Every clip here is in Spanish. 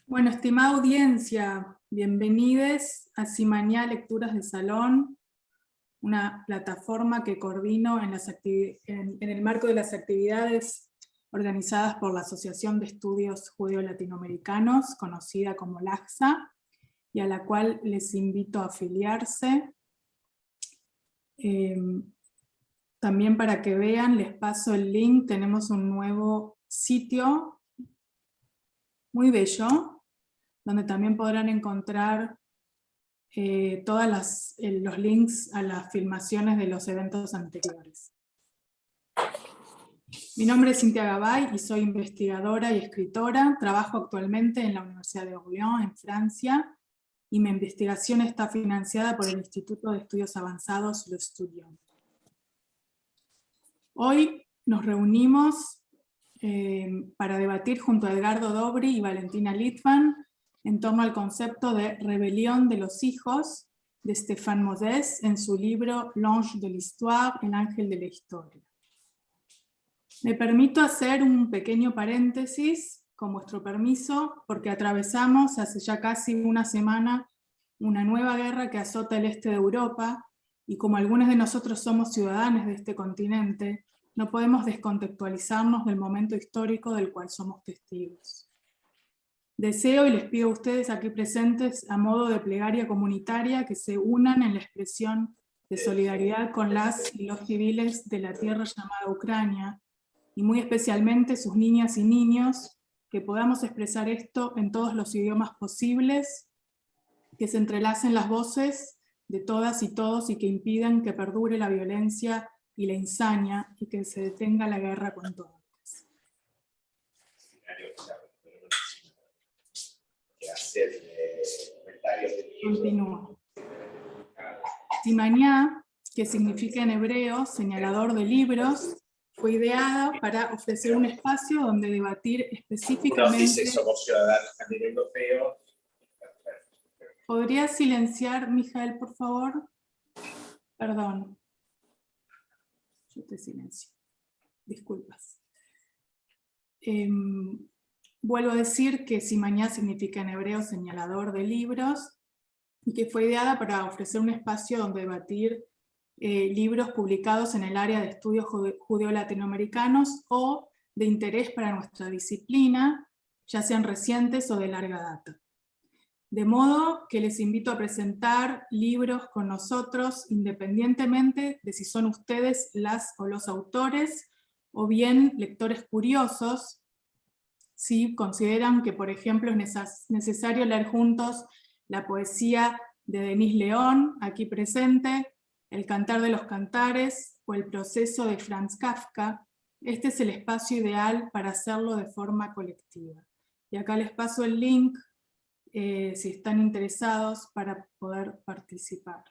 Bueno, estimada audiencia, bienvenidos a Simañá Lecturas de Salón, una plataforma que coordino en el marco de las actividades organizadas por la Asociación de Estudios Judeo-Latinoamericanos, conocida como LACSA, y a la cual les invito a afiliarse. También para que vean, les paso el link, tenemos un nuevo sitio muy bello, donde también podrán encontrar todos los links a las filmaciones de los eventos anteriores. Mi nombre es Cintia Gabay y soy investigadora y escritora. Trabajo actualmente en la Universidad de Orléans, en Francia, y mi investigación está financiada por el Instituto de Estudios Avanzados Le Studium. Hoy nos reunimos para debatir junto a Edgardo Dobry y Valentina Litvan en torno al concepto de rebelión de los hijos de Stéphane Modès en su libro L'Ange de l'Histoire, el ángel de la historia. Me permito hacer un pequeño paréntesis, con vuestro permiso, porque atravesamos hace ya casi una semana una nueva guerra que azota el este de Europa, y como algunos de nosotros somos ciudadanos de este continente, no podemos descontextualizarnos del momento histórico del cual somos testigos. Deseo y les pido a ustedes aquí presentes, a modo de plegaria comunitaria, que se unan en la expresión de solidaridad con las y los civiles de la tierra llamada Ucrania, y muy especialmente sus niñas y niños, que podamos expresar esto en todos los idiomas posibles, que se entrelacen las voces de todas y todos y que impidan que perdure la violencia y la insania y que se detenga la guerra cuanto antes. Continúo. Simañá, que significa en hebreo señalador de libros, fue ideada para ofrecer un espacio donde debatir específicamente... Somos ciudadanos también europeos. ¿Podría silenciar, Mijael, por favor? Perdón. Yo te silencio. Disculpas. Vuelvo a decir que Simañá significa en hebreo señalador de libros y que fue ideada para ofrecer un espacio donde debatir libros publicados en el área de estudios judeo-latinoamericanos o de interés para nuestra disciplina, ya sean recientes o de larga data. De modo que les invito a presentar libros con nosotros independientemente de si son ustedes las o los autores o bien lectores curiosos, si consideran que, por ejemplo, es necesario leer juntos la poesía de Denis León, aquí presente, El Cantar de los Cantares o El Proceso de Franz Kafka. Este es el espacio ideal para hacerlo de forma colectiva. Y acá les paso el link si están interesados para poder participar.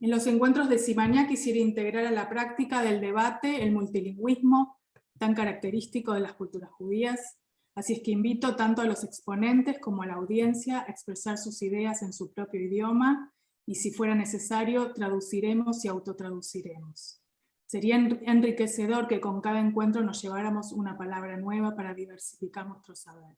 En los encuentros de Simañá quisiera integrar a la práctica del debate el multilingüismo tan característico de las culturas judías, así es que invito tanto a los exponentes como a la audiencia a expresar sus ideas en su propio idioma, y si fuera necesario traduciremos y autotraduciremos. Sería enriquecedor que con cada encuentro nos lleváramos una palabra nueva para diversificar nuestro saber.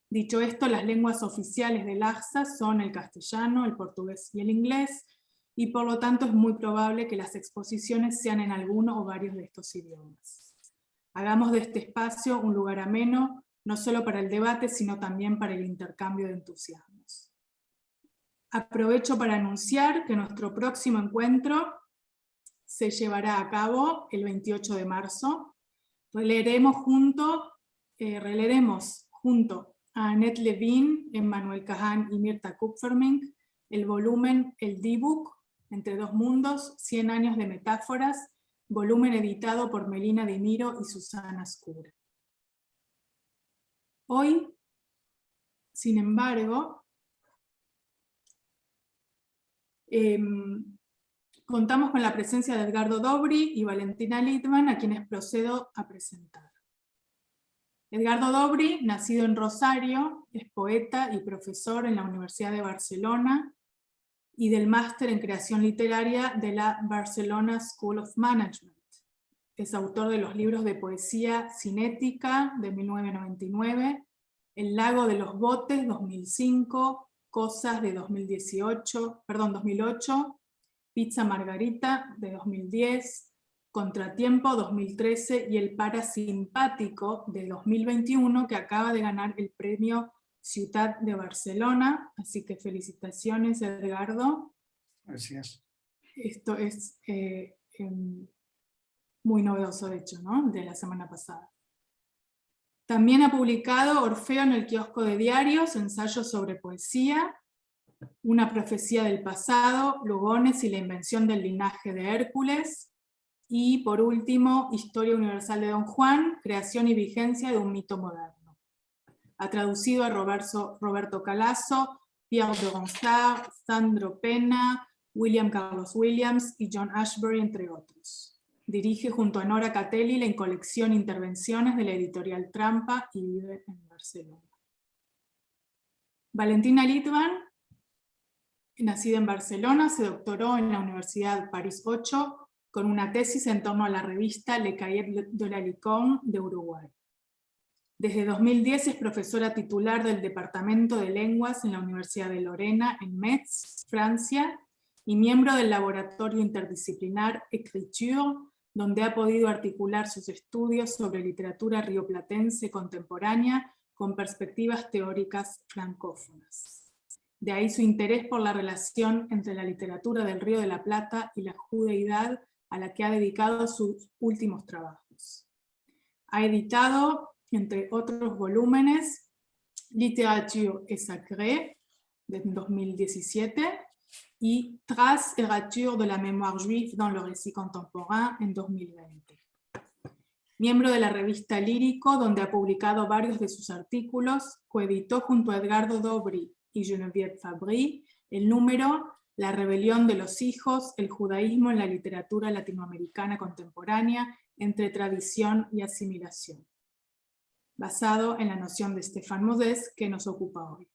Dicho esto, las lenguas oficiales del LACSA son el castellano, el portugués y el inglés, y por lo tanto es muy probable que las exposiciones sean en alguno o varios de estos idiomas. Hagamos de este espacio un lugar ameno, no solo para el debate, sino también para el intercambio de entusiasmos. Aprovecho para anunciar que nuestro próximo encuentro se llevará a cabo el 28 de marzo. Releeremos junto a Annette Levin, Emmanuel Cahan y Mirta Kupfermink el volumen El D-Book, Entre dos mundos, 100 años de metáforas, volumen editado por Melina Di Miro y Susana Scura. Hoy, sin embargo, contamos con la presencia de Edgardo Dobry y Valentina Litvan, a quienes procedo a presentar. Edgardo Dobry, nacido en Rosario, es poeta y profesor en la Universidad de Barcelona y del máster en creación literaria de la Barcelona School of Management. es autor de los libros de poesía Cinética, de 1999, El lago de los botes, 2005, Cosas, de 2008, Pizza Margarita, de 2010, Contratiempo, 2013, y El Parasimpático, de 2021, que acaba de ganar el premio Ciutat de Barcelona. Así que felicitaciones, Edgardo. Gracias. Esto es muy novedoso, de hecho, ¿no? De la semana pasada. También ha publicado Orfeo en el kiosco de diarios, ensayos sobre poesía, Una profecía del pasado, Lugones y la invención del linaje de Hércules, y por último, Historia universal de Don Juan, creación y vigencia de un mito moderno. Ha traducido a Roberto Calasso, Pierre de Ronsard, Sandro Pena, William Carlos Williams y John Ashbery, entre otros. Dirige junto a Nora Catelli la colección Intervenciones de la editorial Trampa y vive en Barcelona. Valentina Litván, nacida en Barcelona, se doctoró en la Universidad París 8 con una tesis en torno a la revista Le Cahiers de la Licorne de Uruguay. Desde 2010 es profesora titular del Departamento de Lenguas en la Universidad de Lorena, en Metz, Francia, y miembro del laboratorio interdisciplinar Écriture, donde ha podido articular sus estudios sobre literatura rioplatense contemporánea con perspectivas teóricas francófonas. De ahí su interés por la relación entre la literatura del Río de la Plata y la judeidad, a la que ha dedicado sus últimos trabajos. Ha editado, entre otros volúmenes, Littérature et Sacrée, de 2017, y Traces et ratures de la mémoire juive dans le récit contemporain, en 2020. Miembro de la revista Lírico, donde ha publicado varios de sus artículos, coeditó junto a Edgardo Dobry y Geneviève Fabry el número La rebelión de los hijos, el judaísmo en la literatura latinoamericana contemporánea, entre tradición y asimilación, basado en la noción de Stéphane Modeste que nos ocupa hoy.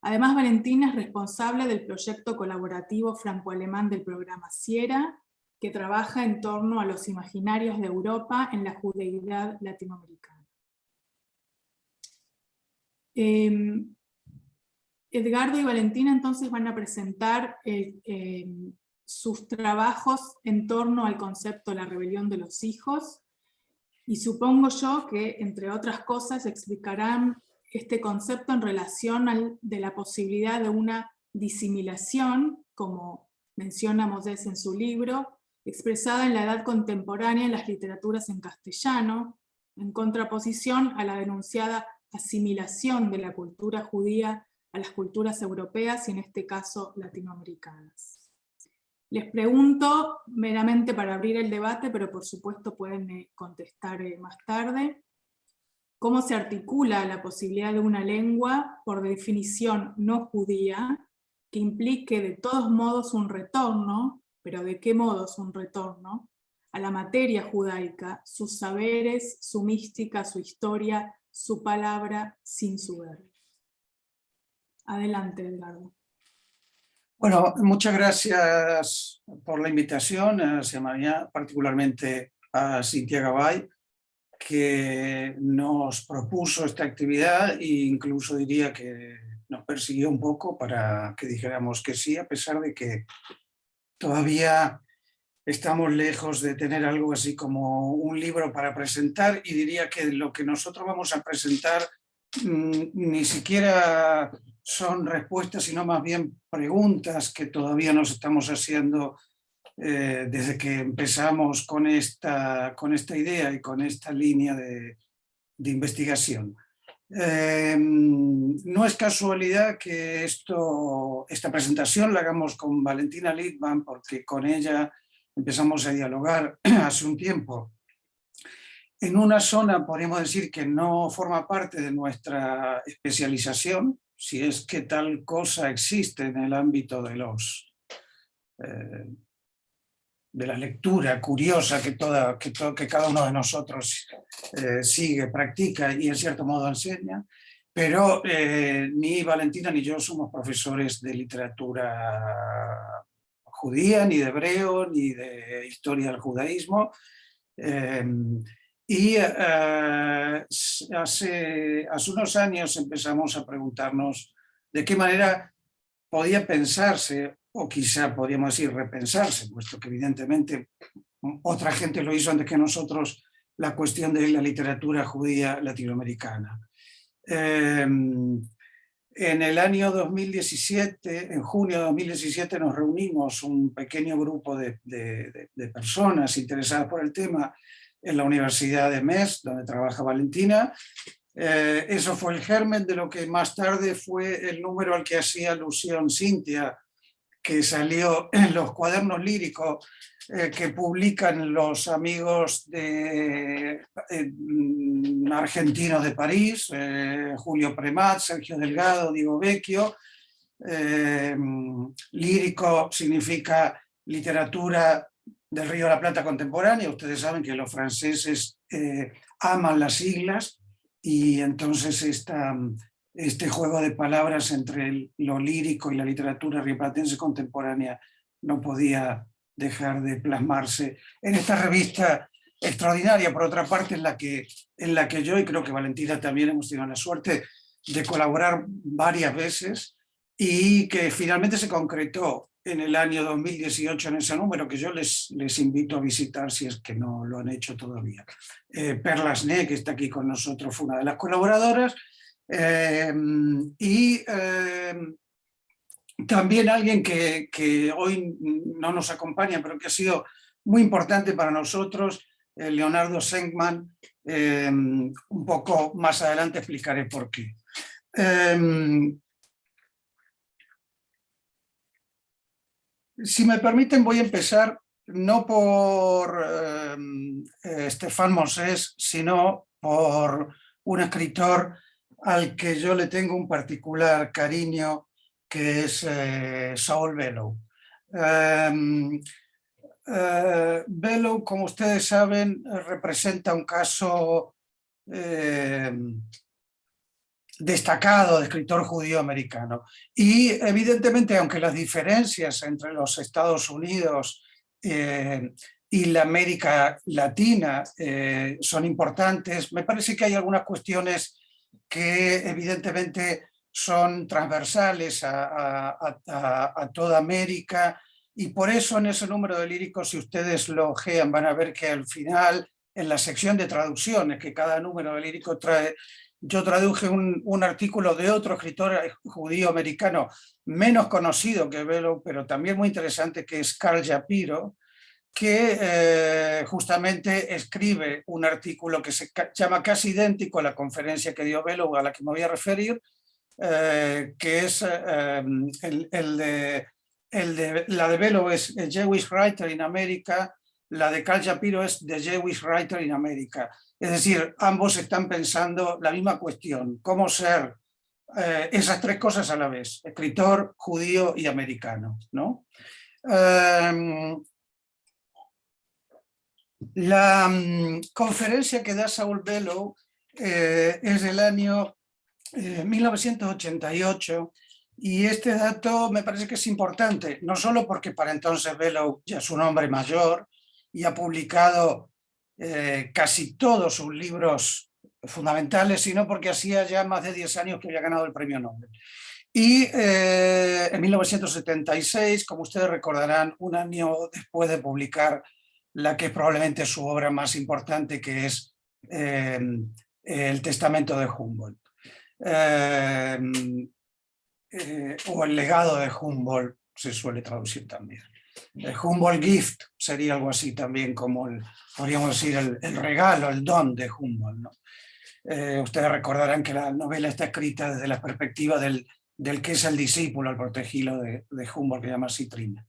Además, Valentina es responsable del proyecto colaborativo franco-alemán del programa Sierra, que trabaja en torno a los imaginarios de Europa en la judeidad latinoamericana. Edgardo y Valentina entonces van a presentar sus trabajos en torno al concepto de la rebelión de los hijos, y supongo yo que, entre otras cosas, explicarán este concepto en relación de la posibilidad de una disimilación, como menciona Modeste en su libro, expresada en la edad contemporánea en las literaturas en castellano, en contraposición a la denunciada asimilación de la cultura judía a las culturas europeas y en este caso latinoamericanas. Les pregunto, meramente para abrir el debate, pero por supuesto pueden contestar más tarde, ¿cómo se articula la posibilidad de una lengua, por definición no judía, que implique de todos modos un retorno, pero de qué modos un retorno, a la materia judaica, sus saberes, su mística, su historia, su palabra, sin su verbo? Adelante, Edgardo. Bueno, muchas gracias por la invitación, particularmente a Cintia Gabay, que nos propuso esta actividad e incluso diría que nos persiguió un poco para que dijéramos que sí, a pesar de que todavía estamos lejos de tener algo así como un libro para presentar, y diría que lo que nosotros vamos a presentar ni siquiera son respuestas, sino más bien preguntas que todavía nos estamos haciendo desde que empezamos con esta idea y con esta línea de investigación. No es casualidad que esta presentación la hagamos con Valentina Litván, porque con ella empezamos a dialogar hace un tiempo en una zona, podríamos decir, que no forma parte de nuestra especialización, si es que tal cosa existe en el ámbito de la lectura curiosa que cada uno de nosotros sigue, practica y en cierto modo enseña, pero ni Valentina ni yo somos profesores de literatura judía, ni de hebreo, ni de historia del judaísmo, Y hace unos años empezamos a preguntarnos de qué manera podía pensarse, o quizá podríamos decir repensarse, puesto que evidentemente otra gente lo hizo antes que nosotros, la cuestión de la literatura judía latinoamericana. En el año 2017, en junio de 2017, nos reunimos un pequeño grupo de personas interesadas por el tema en la Universidad de Metz, donde trabaja Valentina. Eso fue el germen de lo que más tarde fue el número al que hacía alusión Cintia, que salió en los cuadernos líricos que publican los amigos argentinos de París, Julio Premat, Sergio Delgado, Diego Vecchio. Lírico significa literatura del Río de la Plata contemporánea. Ustedes saben que los franceses aman las siglas, y entonces este juego de palabras entre lo lírico y la literatura rioplatense contemporánea no podía dejar de plasmarse en esta revista extraordinaria, por otra parte, en la que yo, y creo que Valentina también, hemos tenido la suerte de colaborar varias veces, y que finalmente se concretó en el año 2018 en ese número, que yo les invito a visitar si es que no lo han hecho todavía. Perla Sné, que está aquí con nosotros, fue una de las colaboradoras, y también alguien que hoy no nos acompaña, pero que ha sido muy importante para nosotros, Leonardo Senkman. Un poco más adelante explicaré por qué. Si me permiten, voy a empezar no por Stéphane Monsès, sino por un escritor al que yo le tengo un particular cariño, que es Saul Bellow. Bellow, como ustedes saben, representa un caso destacado de escritor judío americano. Y evidentemente, aunque las diferencias entre los Estados Unidos y la América Latina son importantes, me parece que hay algunas cuestiones que evidentemente son transversales a toda América, y por eso en ese número de Lírico, si ustedes lo ojean, van a ver que al final, en la sección de traducciones que cada número de Lírico trae, yo traduje un artículo de otro escritor judío americano menos conocido que Bellow, pero también muy interesante, que es Carl Shapiro, que justamente escribe un artículo que se llama casi idéntico a la conferencia que dio Bellow, a la que me voy a referir, que es la de Bellow es Jewish Writer in America, la de Carl Shapiro es The Jewish Writer in America. Es decir, ambos están pensando la misma cuestión, cómo ser esas tres cosas a la vez, escritor, judío y americano, ¿no? La conferencia que da Saul Bellow es del año 1988, y este dato me parece que es importante, no solo porque para entonces Bellow ya es un hombre mayor y ha publicado casi todos sus libros fundamentales, sino porque hacía ya más de 10 años que había ganado el premio Nobel. Y en 1976, como ustedes recordarán, un año después de publicar la que es probablemente su obra más importante, que es El Testamento de Humboldt, o El legado de Humboldt, se suele traducir también. El Humboldt Gift sería algo así también, como podríamos decir el regalo, el don de Humboldt, ¿no? Ustedes recordarán que la novela está escrita desde la perspectiva del que es el discípulo, el protegido de Humboldt, que se llama Citrina.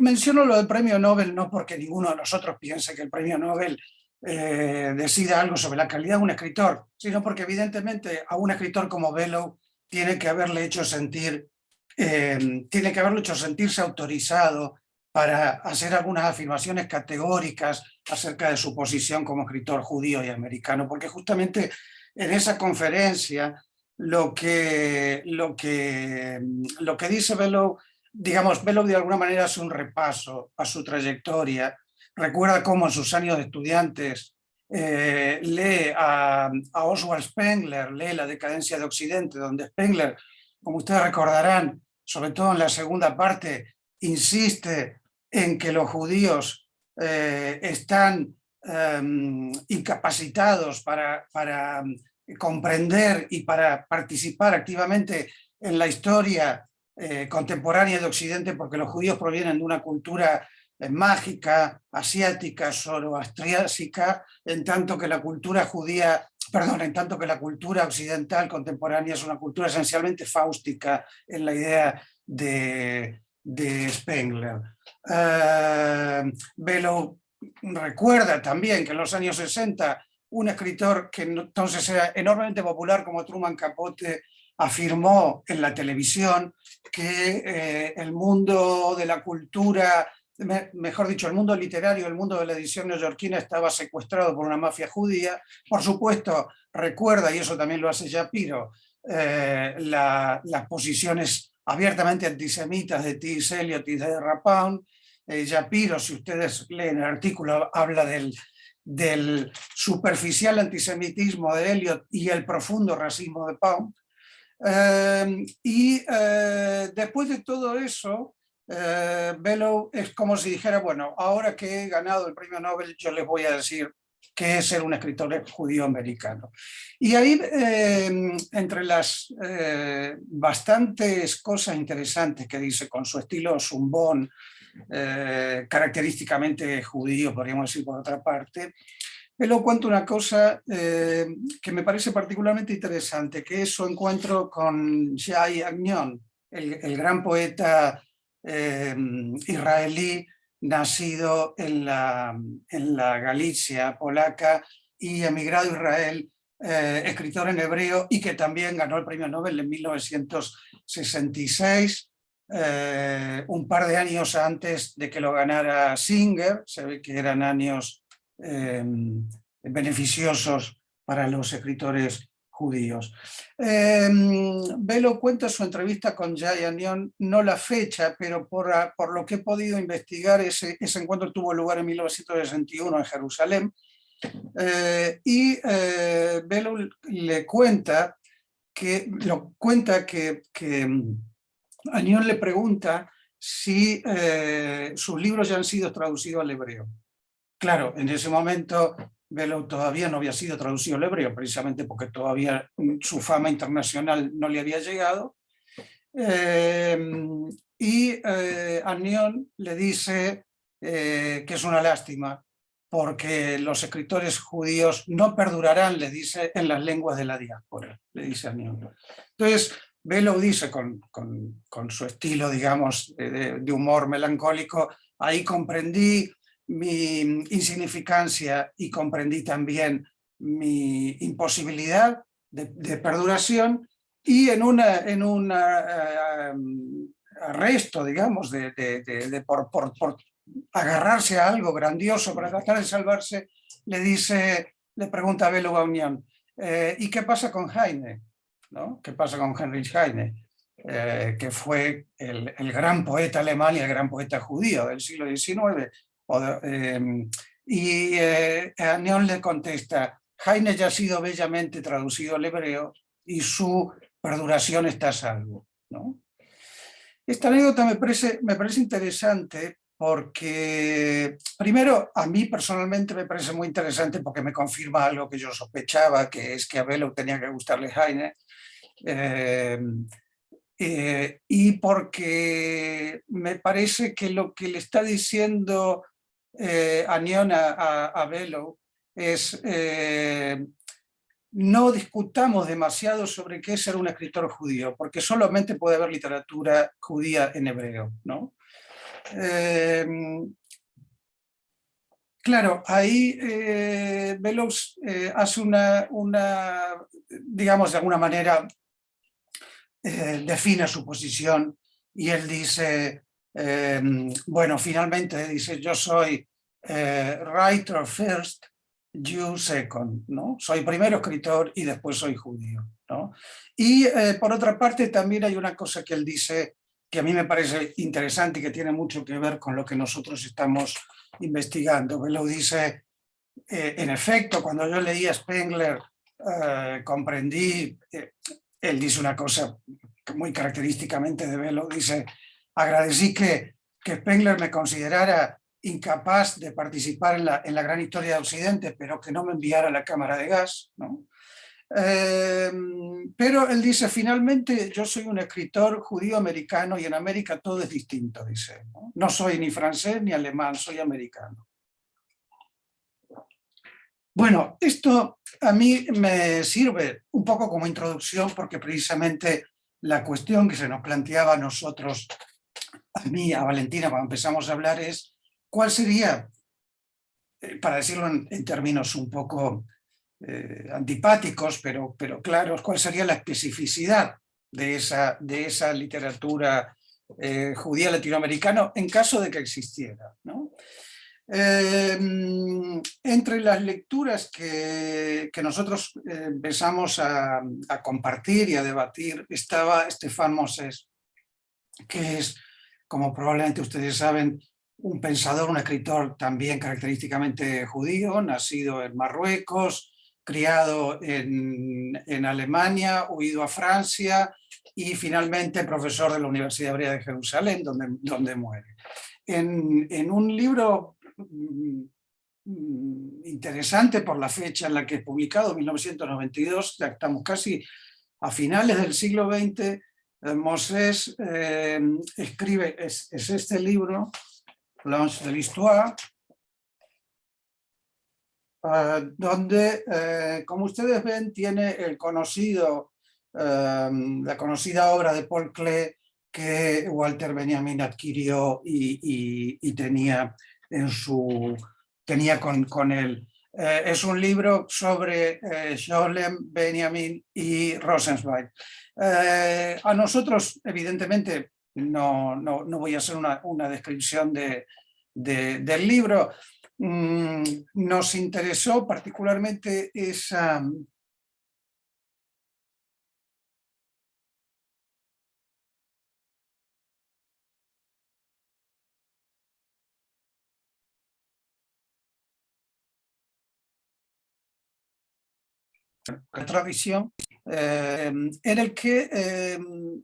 Menciono lo del premio Nobel no porque ninguno de nosotros piense que el premio Nobel decida algo sobre la calidad de un escritor, sino porque evidentemente a un escritor como Bellow tiene que haberle hecho sentirse autorizado para hacer algunas afirmaciones categóricas acerca de su posición como escritor judío y americano, porque justamente en esa conferencia lo que dice Bellow digamos, Bellow de alguna manera hace un repaso a su trayectoria, recuerda cómo en sus años de estudiantes lee a Oswald Spengler, lee La decadencia de Occidente, donde Spengler, como ustedes recordarán, sobre todo en la segunda parte, insiste en que los judíos están incapacitados para comprender y para participar activamente en la historia contemporánea de Occidente, porque los judíos provienen de una cultura mágica, asiática, zoroastriásica, en tanto que la cultura judía, perdón, en tanto que la cultura occidental contemporánea es una cultura esencialmente fáustica en la idea de Spengler. Bellow recuerda también que en los años 60 un escritor que entonces era enormemente popular como Truman Capote afirmó en la televisión que el mundo de la cultura, mejor dicho, el mundo literario, el mundo de la edición neoyorquina estaba secuestrado por una mafia judía. Por supuesto, recuerda, y eso también lo hace Shapiro, las posiciones abiertamente antisemitas de T.S. Eliot y de Ezra Pound. Shapiro, si ustedes leen el artículo, habla del superficial antisemitismo de Eliot y el profundo racismo de Pound. Después de todo eso, Bellow es como si dijera, bueno, ahora que he ganado el premio Nobel, yo les voy a decir qué es ser un escritor judío americano. Y ahí, entre las bastantes cosas interesantes que dice con su estilo zumbón, característicamente judío, podríamos decir por otra parte, Bellow cuenta una cosa que me parece particularmente interesante, que es su encuentro con Shai Agnon, el gran poeta israelí nacido en la Galicia polaca y emigrado a Israel, escritor en hebreo y que también ganó el premio Nobel en 1966. Un par de años antes de que lo ganara Singer. Se ve que eran años beneficiosos para los escritores judíos. Bellow cuenta su entrevista con Shai Agnon, no la fecha, pero por lo que he podido investigar, ese encuentro tuvo lugar en 1961 en Jerusalén, y Bellow le cuenta que Agnon le pregunta si sus libros ya han sido traducidos al hebreo. Claro, en ese momento Bellow todavía no había sido traducido al hebreo, precisamente porque todavía su fama internacional no le había llegado. Agnon le dice que es una lástima porque los escritores judíos no perdurarán, le dice, en las lenguas de la diáspora, le dice Agnon. Entonces, Bellow dice con su estilo, digamos, de humor melancólico, ahí comprendí mi insignificancia y comprendí también mi imposibilidad de perduración, y en un arresto, digamos, por agarrarse a algo grandioso para tratar de salvarse, le pregunta a Bellow a Agnon, ¿y qué pasa con Heine? ¿No? ¿Qué pasa con Heinrich Heine? Que fue el gran poeta alemán y el gran poeta judío del siglo XIX. Agnon le contesta, Heine ya ha sido bellamente traducido al hebreo y su perduración está a salvo, ¿no? Esta anécdota me parece interesante porque, primero, a mí personalmente me parece muy interesante porque me confirma algo que yo sospechaba, que es que a Bellow tenía que gustarle Heine, y porque me parece que lo que le está diciendo Agnon a Bellow es no discutamos demasiado sobre qué es ser un escritor judío, porque solamente puede haber literatura judía en hebreo, ¿no? Claro, ahí Bellow hace digamos, de alguna manera define su posición, y él dice, bueno, finalmente dice, yo soy writer first, Jew second, ¿no? Soy primero escritor y después soy judío, ¿no? Y por otra parte también hay una cosa que él dice que a mí me parece interesante y que tiene mucho que ver con lo que nosotros estamos investigando. Bellow dice, en efecto, cuando yo leí a Spengler, comprendí, él dice una cosa muy característicamente de Bellow, dice, agradecí que Spengler me considerara incapaz de participar en la gran historia de Occidente, pero que no me enviara a la cámara de gas, ¿no? Pero él dice, finalmente yo soy un escritor judío americano y en América todo es distinto, dice. No soy ni francés ni alemán, soy americano. Bueno, esto a mí me sirve un poco como introducción porque precisamente la cuestión que se nos planteaba a nosotros, a mí, a Valentina, cuando empezamos a hablar es cuál sería, para decirlo en términos un poco antipáticos, pero claros, cuál sería la especificidad de esa literatura judía latinoamericana en caso de que existiera, ¿no? Entre las lecturas que nosotros empezamos a compartir y a debatir estaba Stéphane Moses, que es, como probablemente ustedes saben, un pensador, un escritor también característicamente judío, nacido en Marruecos, criado en Alemania, huido a Francia y finalmente profesor de la Universidad Hebrea de Jerusalén, donde muere. En un libro interesante por la fecha en la que es publicado, 1992, ya estamos casi a finales del siglo XX, Moses escribe, es este libro, L'Ange de l'Histoire, donde, como ustedes ven, tiene la conocida obra de Paul Klee que Walter Benjamin adquirió y tenía con él. Es un libro sobre Scholem, Benjamin y Rosenzweig. A nosotros, evidentemente, no voy a hacer una descripción del libro. Nos interesó particularmente esa tradición en el que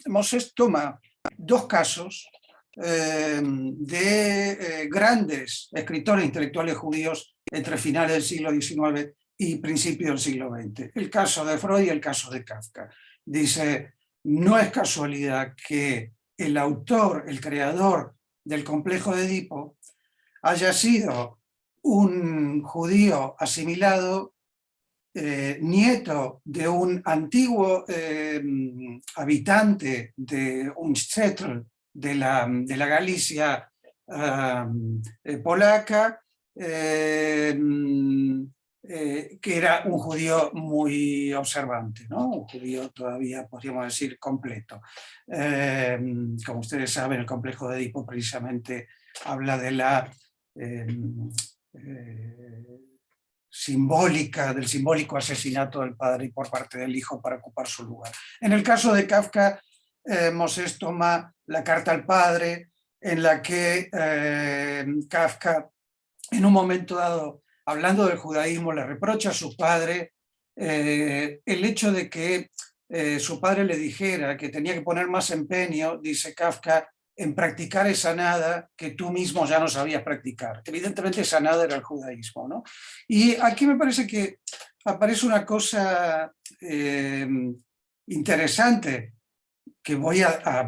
Moses toma dos casos de grandes escritores intelectuales judíos entre finales del siglo XIX y principios del siglo XX. El caso de Freud y el caso de Kafka. Dice, no es casualidad que el autor, el creador del complejo de Edipo, haya sido un judío asimilado, nieto de un antiguo habitante de Unstruther, de la Galicia polaca, que era un judío muy observante, ¿no? Un judío todavía, podríamos decir, completo. Como ustedes saben, el complejo de Edipo precisamente habla de la del simbólico asesinato del padre por parte del hijo para ocupar su lugar. En el caso de Kafka, Moses toma la carta al padre, en la que Kafka, en un momento dado, hablando del judaísmo, le reprocha a su padre el hecho de que su padre le dijera que tenía que poner más empeño, dice Kafka, en practicar esa nada que tú mismo ya no sabías practicar. Evidentemente esa nada era el judaísmo, ¿no? Y aquí me parece que aparece una cosa interesante que voy a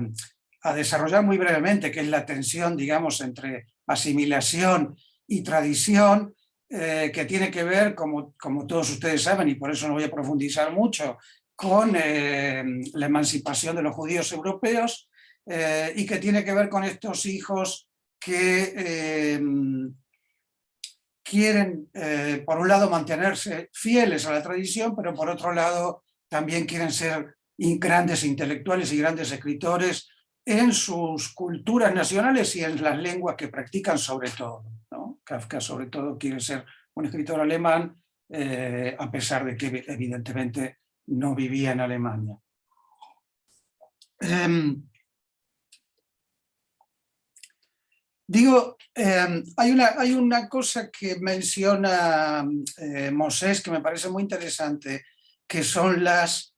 desarrollar muy brevemente, que es la tensión, digamos, entre asimilación y tradición, que tiene que ver, como todos ustedes saben, y por eso no voy a profundizar mucho, con la emancipación de los judíos europeos, y que tiene que ver con estos hijos que quieren, por un lado, mantenerse fieles a la tradición, pero por otro lado también quieren ser grandes intelectuales y grandes escritores en sus culturas nacionales y en las lenguas que practican sobre todo, ¿no? Kafka sobre todo quiere ser un escritor alemán, a pesar de que evidentemente no vivía en Alemania. Digo, hay una cosa que menciona Mosés que me parece muy interesante, que son las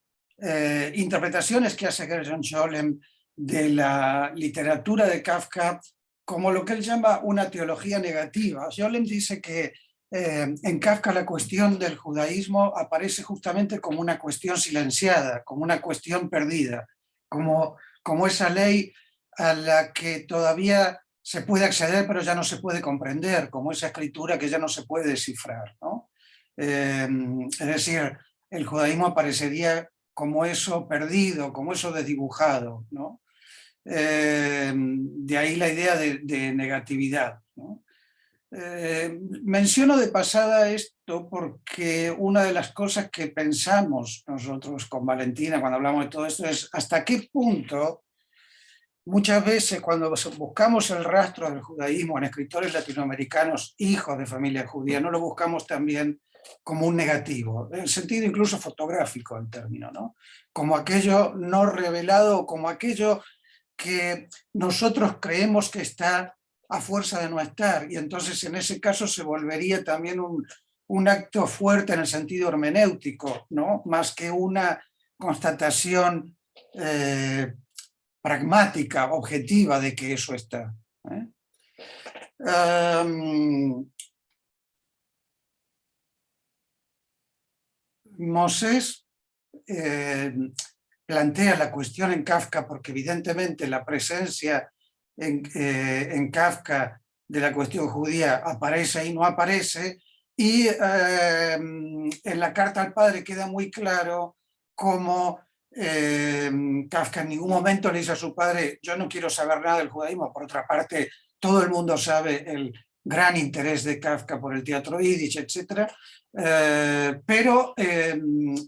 interpretaciones que hace Gershon Scholem de la literatura de Kafka como lo que él llama una teología negativa. Scholem dice que en Kafka la cuestión del judaísmo aparece justamente como una cuestión silenciada, como una cuestión perdida, como esa ley a la que todavía se puede acceder pero ya no se puede comprender, como esa escritura que ya no se puede descifrar, ¿no? Es decir, el judaísmo aparecería como eso perdido, como eso desdibujado, ¿no? De ahí la idea de negatividad, ¿no? Menciono de pasada esto porque una de las cosas que pensamos nosotros con Valentina cuando hablamos de todo esto es hasta qué punto muchas veces cuando buscamos el rastro del judaísmo en escritores latinoamericanos hijos de familia judía, no lo buscamos también como un negativo, en el sentido incluso fotográfico el término, ¿no? Como aquello no revelado, como aquello que nosotros creemos que está a fuerza de no estar, y entonces en ese caso se volvería también un acto fuerte en el sentido hermenéutico, ¿no? Más que una constatación pragmática, objetiva de que eso está. Mosés plantea la cuestión en Kafka porque evidentemente la presencia en Kafka de la cuestión judía aparece y no aparece, y en la carta al padre queda muy claro cómo Kafka en ningún momento le dice a su padre yo no quiero saber nada del judaísmo. Por otra parte, todo el mundo sabe el gran interés de Kafka por el teatro yiddish, etc. Pero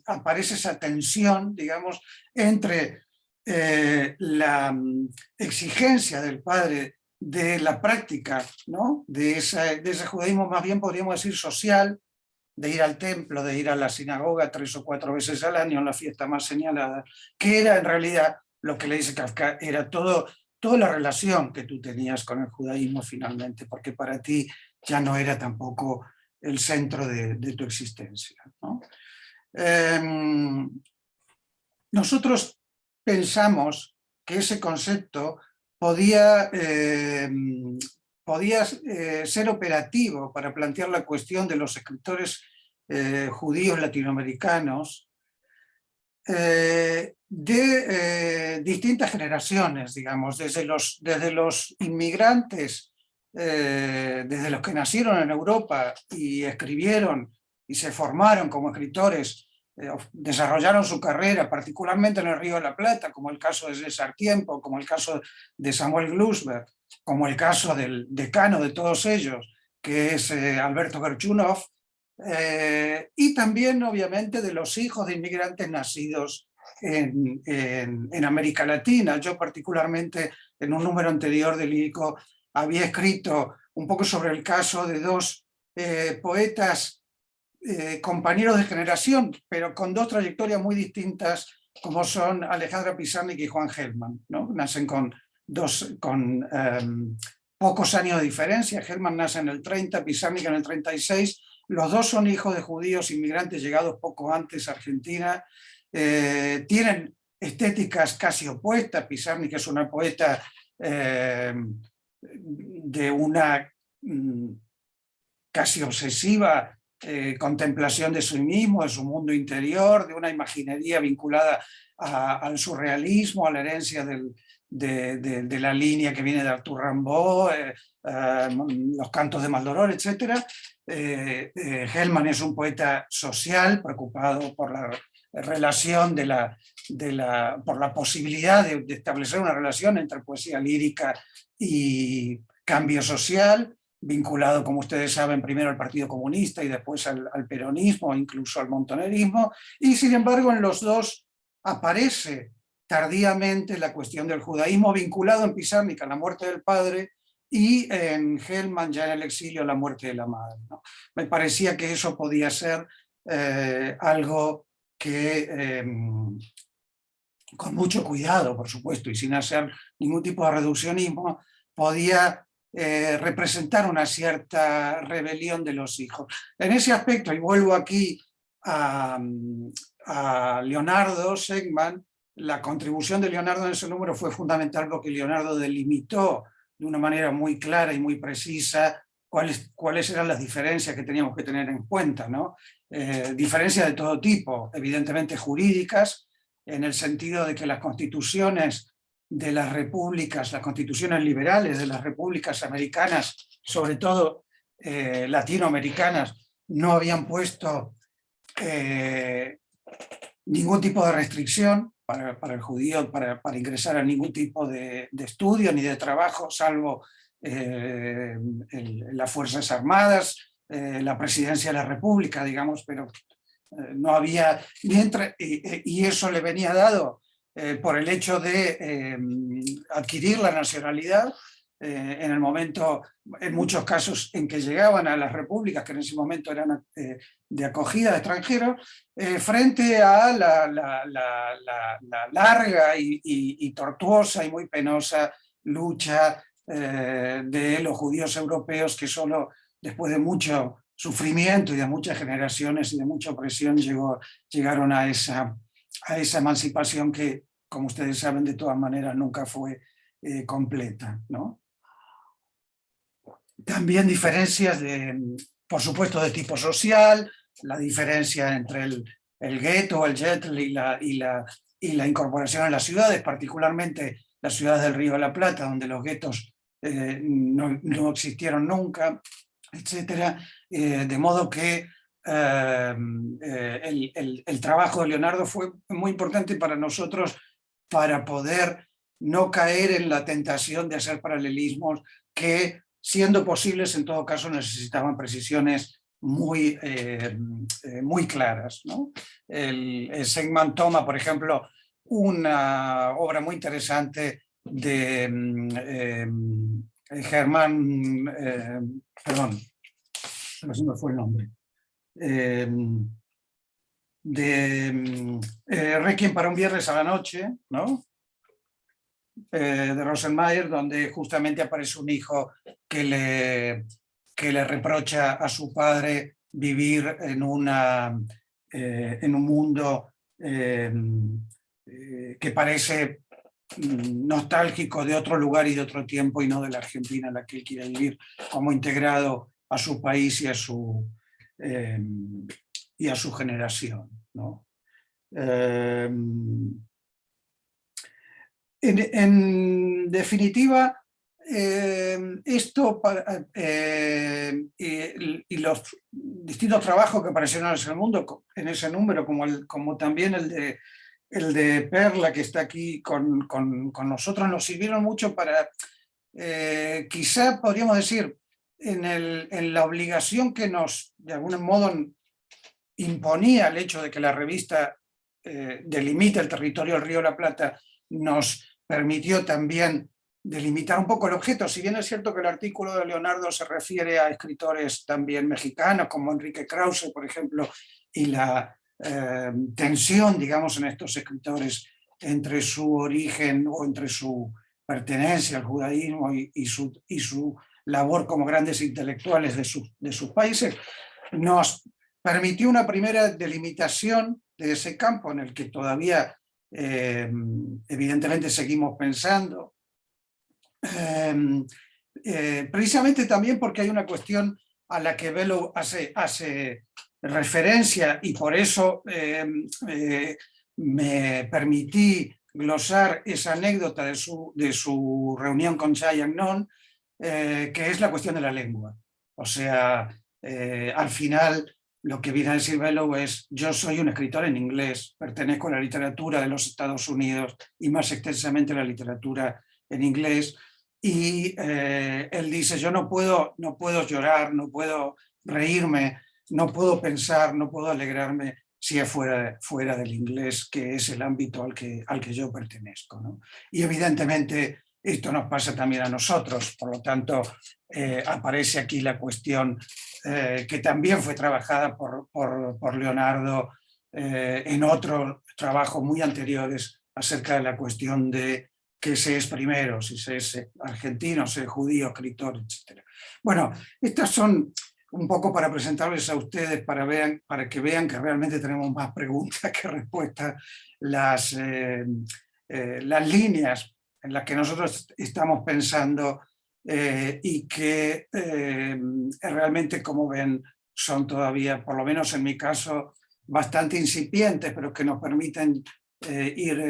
aparece esa tensión, digamos, entre la exigencia del padre de la práctica, ¿no? de ese judaísmo más bien podríamos decir social, de ir al templo, de ir a la sinagoga 3 o 4 veces al año en la fiesta más señalada, que era en realidad lo que le dice Kafka, era toda la relación que tú tenías con el judaísmo finalmente, porque para ti ya no era tampoco el centro de tu existencia, ¿no? Nosotros pensamos que ese concepto podía ser operativo para plantear la cuestión de los escritores judíos latinoamericanos de distintas generaciones, digamos, desde los inmigrantes, desde los que nacieron en Europa y escribieron y se formaron como escritores, desarrollaron su carrera, particularmente en el Río de la Plata, como el caso de César Tiempo, como el caso de Samuel Glusberg, como el caso del decano de todos ellos, que es Alberto Gerchunov, y también obviamente de los hijos de inmigrantes nacidos en América Latina. Yo particularmente en un número anterior de Lírico había escrito un poco sobre el caso de dos poetas compañeros de generación, pero con dos trayectorias muy distintas, como son Alejandra Pizarnik y Juan Gelman, ¿no? Nacen con pocos años de diferencia. Gelman nace en el 30, Pizarnik en el 36. Los dos son hijos de judíos inmigrantes llegados poco antes a Argentina. Tienen estéticas casi opuestas. Pizarnik es una poeta de una casi obsesiva contemplación de sí mismo, de su mundo interior, de una imaginería vinculada al surrealismo, a la herencia de la línea que viene de Arthur Rimbaud, los cantos de Maldoror, etc. Gelman es un poeta social, preocupado por la relación por la posibilidad de establecer una relación entre poesía lírica y cambio social, vinculado, como ustedes saben, primero al Partido Comunista y después al peronismo, incluso al montonerismo, y sin embargo en los dos aparece tardíamente la cuestión del judaísmo, vinculado en Pizarnik a la muerte del padre y en Gelman ya en el exilio a la muerte de la madre, ¿no? Me parecía que eso podía ser algo que con mucho cuidado, por supuesto, y sin hacer ningún tipo de reduccionismo, podía representar una cierta rebelión de los hijos. En ese aspecto, y vuelvo aquí a Leonardo Segman, la contribución de Leonardo en ese número fue fundamental porque Leonardo delimitó de una manera muy clara y muy precisa cuáles eran las diferencias que teníamos que tener en cuenta, ¿no? Diferencias de todo tipo, evidentemente jurídicas, en el sentido de que las constituciones de las repúblicas, las constituciones liberales de las repúblicas americanas, sobre todo latinoamericanas, no habían puesto ningún tipo de restricción para el judío, para ingresar a ningún tipo de estudio ni de trabajo, salvo las Fuerzas Armadas, la Presidencia de la República, digamos, pero no había, y eso le venía dado por el hecho de adquirir la nacionalidad en el momento, en muchos casos en que llegaban a las repúblicas, que en ese momento eran de acogida de extranjeros, frente a la larga y tortuosa y muy penosa lucha de los judíos europeos, que solo después de mucho sufrimiento y de muchas generaciones y de mucha opresión llegaron a esa emancipación que, como ustedes saben, de todas maneras nunca fue completa, ¿no? También diferencias, por supuesto, de tipo social, la diferencia entre el gueto, el ghetto y la incorporación a las ciudades, particularmente las ciudades del Río de la Plata, donde los guetos no existieron nunca, etcétera, de modo que el trabajo de Leonardo fue muy importante para nosotros para poder no caer en la tentación de hacer paralelismos que, siendo posibles, en todo caso necesitaban precisiones muy claras, ¿no? Segman toma, por ejemplo, una obra muy interesante de Germán, perdón, no se me fue el nombre, Requiem para un viernes a la noche, ¿no? De Rosenmayer, donde justamente aparece un hijo que le reprocha a su padre vivir en un mundo que parece nostálgico de otro lugar y de otro tiempo, y no de la Argentina en la que él quiere vivir, como integrado a su país y a su generación, ¿no? En definitiva, esto y los distintos trabajos que aparecieron en el mundo, en ese número, como también el de Perla, que está aquí con nosotros, nos sirvieron mucho para, quizá podríamos decir, en la obligación que nos, de algún modo, imponía el hecho de que la revista delimite el territorio del Río de la Plata, nos permitió también delimitar un poco el objeto. Si bien es cierto que el artículo de Leonardo se refiere a escritores también mexicanos, como Enrique Krause, por ejemplo, y la tensión, digamos, en estos escritores entre su origen o entre su pertenencia al judaísmo y su labor como grandes intelectuales de sus países, nos permitió una primera delimitación de ese campo en el que todavía evidentemente seguimos pensando, precisamente también porque hay una cuestión a la que Bellow hace referencia, y por eso me permití glosar esa anécdota de su reunión con Shai Agnon, que es la cuestión de la lengua. O sea, al final lo que viene a decir Bellow es: yo soy un escritor en inglés, pertenezco a la literatura de los Estados Unidos y más extensamente a la literatura en inglés, y él dice: yo no puedo llorar, no puedo reírme, no puedo pensar, no puedo alegrarme si es fuera del inglés, que es el ámbito al que yo pertenezco, ¿no? Y evidentemente esto nos pasa también a nosotros, por lo tanto aparece aquí la cuestión que también fue trabajada por Leonardo en otros trabajos muy anteriores acerca de la cuestión de que se es primero, si se es argentino, se es judío, escritor, etc. Bueno, estas son un poco para presentarles a ustedes, para que vean que realmente tenemos más preguntas que respuestas, las líneas en las que nosotros estamos pensando y que realmente, como ven, son todavía, por lo menos en mi caso, bastante incipientes, pero que nos permiten ir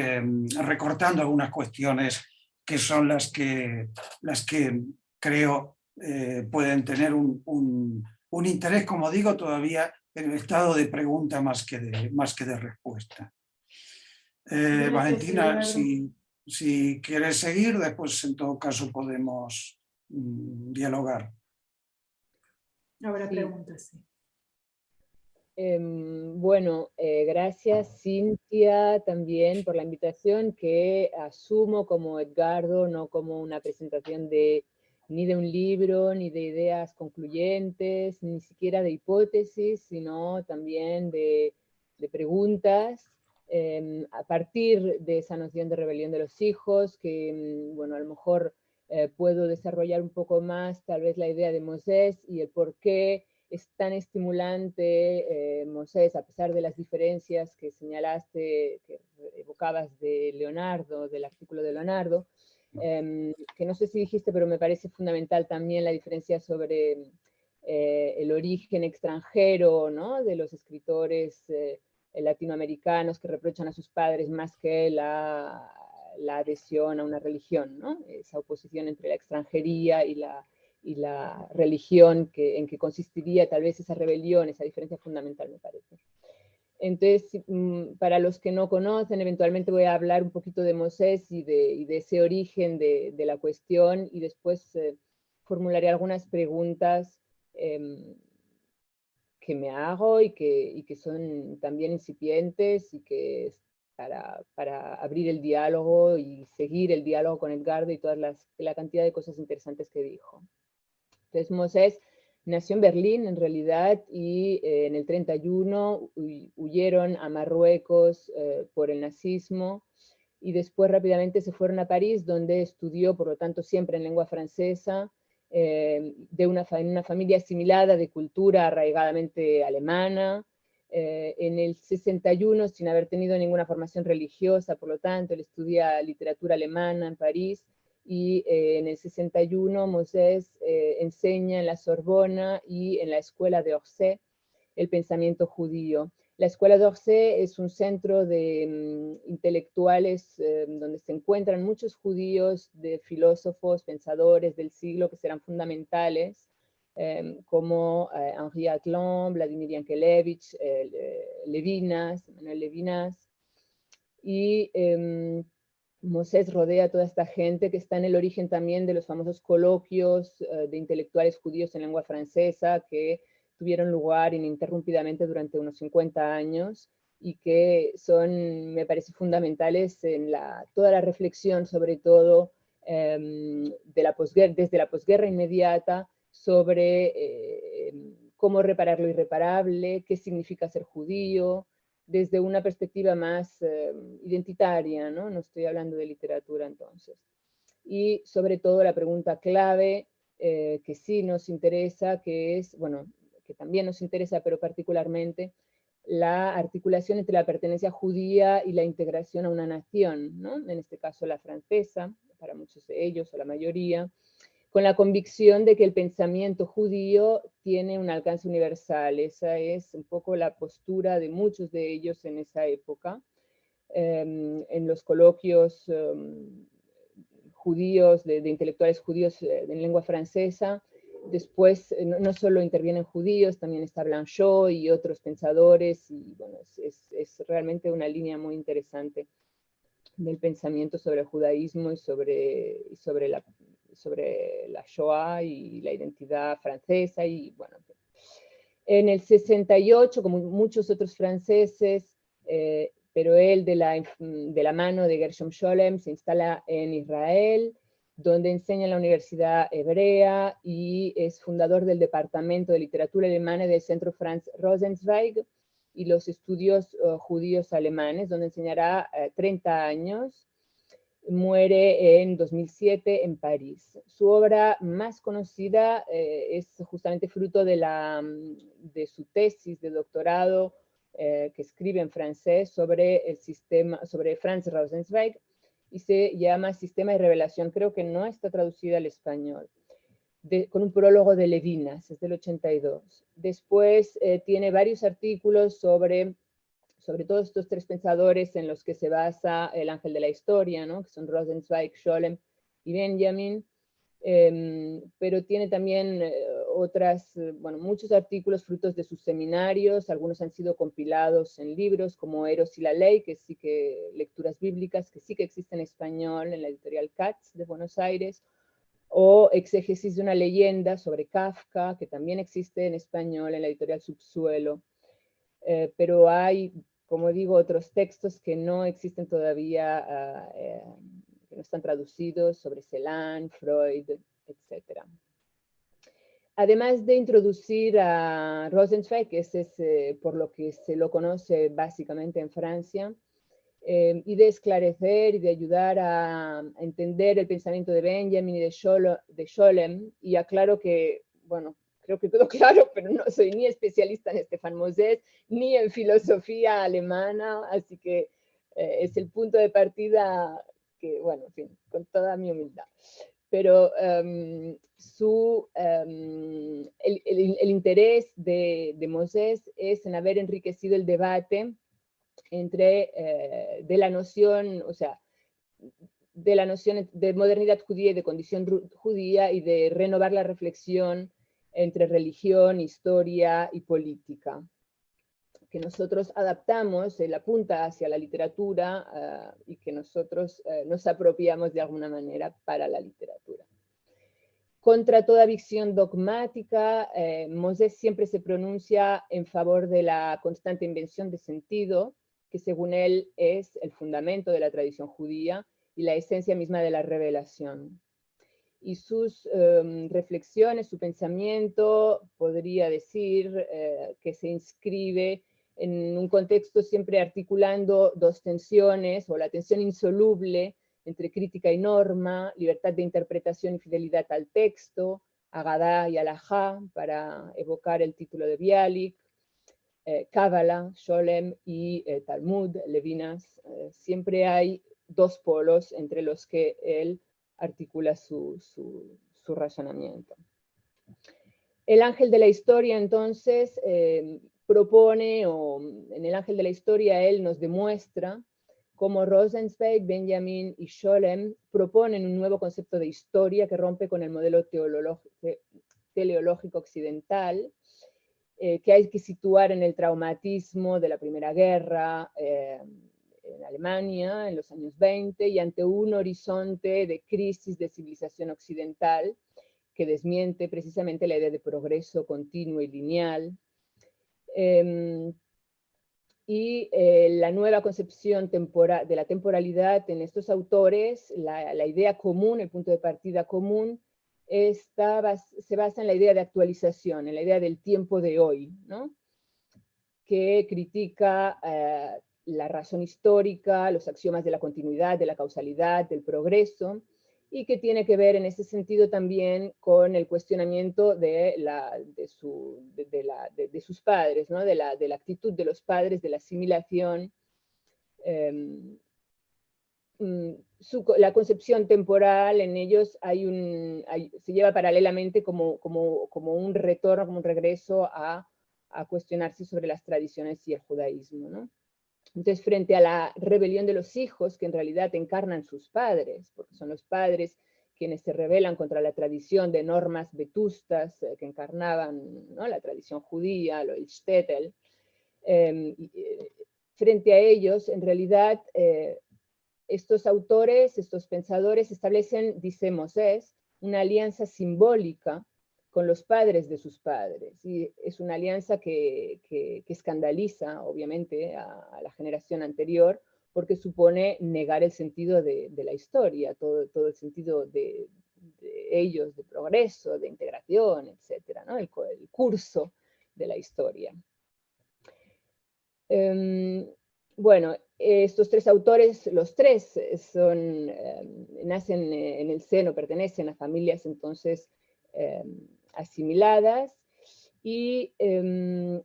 recortando algunas cuestiones que son las que creo pueden tener un interés, como digo, todavía en el estado de pregunta más que de respuesta. Gracias, Valentina, Edgardo. si quieres seguir, después en todo caso podemos dialogar. Habrá Sí. preguntas, sí. Bueno, gracias Cintia también por la invitación, que asumo como Edgardo, no como una presentación ni de un libro, ni de ideas concluyentes, ni siquiera de hipótesis, sino también de preguntas a partir de esa noción de rebelión de los hijos, que bueno, a lo mejor puedo desarrollar un poco más tal vez la idea de Mosés y el por qué es tan estimulante Mosés, a pesar de las diferencias que señalaste, que evocabas de Leonardo, del artículo de Leonardo, que no sé si dijiste, pero me parece fundamental también la diferencia sobre el origen extranjero, ¿no?, de los escritores latinoamericanos que reprochan a sus padres más que la adhesión a una religión, ¿no?, esa oposición entre la extranjería y la religión en que consistiría tal vez esa rebelión, esa diferencia fundamental, me parece. Entonces, para los que no conocen, eventualmente voy a hablar un poquito de Mosés y de ese origen de la cuestión, y después formularé algunas preguntas que me hago y que son también incipientes, y que para abrir el diálogo y seguir el diálogo con Edgardo y la cantidad de cosas interesantes que dijo. Entonces Mosés nació en Berlín en realidad, y en el 31 huyeron a Marruecos por el nazismo, y después rápidamente se fueron a París, donde estudió, por lo tanto siempre en lengua francesa, en una familia asimilada de cultura arraigadamente alemana. En el 61, sin haber tenido ninguna formación religiosa, por lo tanto, él estudia literatura alemana en París, y en el 61 Mosés enseña en la Sorbona y en la escuela de Orsay el pensamiento judío. La escuela de Orsay es un centro de intelectuales donde se encuentran muchos judíos, de filósofos, pensadores del siglo que serán fundamentales, como Henri Atlan, Vladimir Yankelevich, Manuel Levinas, y Mosés rodea a toda esta gente que está en el origen también de los famosos coloquios de intelectuales judíos en lengua francesa, que tuvieron lugar ininterrumpidamente durante unos 50 años, y que son, me parece, fundamentales en toda la reflexión, sobre todo desde la posguerra inmediata, sobre cómo reparar lo irreparable, qué significa ser judío, desde una perspectiva más identitaria, ¿no? No estoy hablando de literatura entonces. Y sobre todo la pregunta clave que sí nos interesa, que es, bueno, que también nos interesa, pero particularmente, la articulación entre la pertenencia judía y la integración a una nación, ¿no? En este caso la francesa, para muchos de ellos, o la mayoría, con la convicción de que el pensamiento judío tiene un alcance universal. Esa es un poco la postura de muchos de ellos en esa época. En los coloquios judíos, de intelectuales judíos en lengua francesa, después no solo intervienen judíos, también está Blanchot y otros pensadores, y bueno, es realmente una línea muy interesante del pensamiento sobre el judaísmo y sobre la Shoah y la identidad francesa. Y bueno, en el 68, como muchos otros franceses, pero él de la mano de Gershom Scholem se instala en Israel, donde enseña en la Universidad Hebrea y es fundador del Departamento de Literatura Alemana del Centro Franz Rosenzweig y los estudios judíos alemanes, donde enseñará 30 años. muere en 2007 en París. Su obra más conocida es justamente fruto de su tesis de doctorado que escribe en francés sobre Franz Rosenzweig, y se llama Sistema y Revelación. Creo que no está traducida al español. Con un prólogo de Levinas, es del 82. Después tiene varios artículos sobre todos estos tres pensadores en los que se basa el ángel de la historia, ¿no? Que son Rosenzweig, Scholem y Benjamin, pero tiene también muchos artículos frutos de sus seminarios. Algunos han sido compilados en libros como Eros y la Ley, lecturas bíblicas, que sí que existe en español en la editorial Katz de Buenos Aires, o Exégesis de una leyenda sobre Kafka, que también existe en español en la editorial Subsuelo. Pero hay, como digo, otros textos que no existen todavía, que no están traducidos, sobre Celan, Freud, etc. Además de introducir a Rosenzweig, que ese es por lo que se lo conoce básicamente en Francia, y de esclarecer y de ayudar a entender el pensamiento de Benjamin y de Scholem, y aclaro que, bueno, creo que quedó claro, pero no soy ni especialista en Stefan Moses, ni en filosofía alemana, así que es el punto de partida que, bueno, en fin, con toda mi humildad. Pero el interés de Moses es en haber enriquecido el debate de la noción de modernidad judía y de condición judía, y de renovar la reflexión entre religión, historia y política, que nosotros adaptamos, la punta hacia la literatura, y que nosotros nos apropiamos de alguna manera para la literatura. Contra toda visión dogmática, Moses siempre se pronuncia en favor de la constante invención de sentido, que según él es el fundamento de la tradición judía y la esencia misma de la revelación. Y sus reflexiones, su pensamiento, podría decir que se inscribe en un contexto siempre articulando dos tensiones, o la tensión insoluble entre crítica y norma, libertad de interpretación y fidelidad al texto, Agadá y Alajá, para evocar el título de Bialik, Cábala, Scholem y Talmud, Levinas. Siempre hay dos polos entre los que él articula su razonamiento. El ángel de la historia, entonces, propone, o en el ángel de la historia él nos demuestra cómo Rosenzweig, Benjamin y Scholem proponen un nuevo concepto de historia que rompe con el modelo teleológico occidental, que hay que situar en el traumatismo de la Primera Guerra en Alemania en los años 20, y ante un horizonte de crisis de civilización occidental que desmiente precisamente la idea de progreso continuo y lineal. Y la nueva concepción de la temporalidad en estos autores, la idea común, el punto de partida común, se basa en la idea de actualización, en la idea del tiempo de hoy, ¿no? Que critica la razón histórica, los axiomas de la continuidad, de la causalidad, del progreso, y que tiene que ver en ese sentido también con el cuestionamiento de sus padres, ¿no? de la actitud de los padres, de la asimilación. La concepción temporal en ellos se lleva paralelamente como un retorno, como un regreso a cuestionarse sobre las tradiciones y el judaísmo, ¿no? Entonces, frente a la rebelión de los hijos, que en realidad encarnan sus padres, porque son los padres quienes se rebelan contra la tradición de normas vetustas que encarnaban, ¿no? La tradición judía, lo del shtetl, frente a ellos, en realidad, estos autores, estos pensadores establecen, dice Moses, una alianza simbólica con los padres de sus padres. Y es una alianza que escandaliza, obviamente, a la generación anterior, porque supone negar el sentido de la historia, todo el sentido de ellos, de progreso, de integración, etc., ¿no? el curso de la historia. Bueno, estos tres autores, los tres nacen en el seno, pertenecen a familias entonces asimiladas, y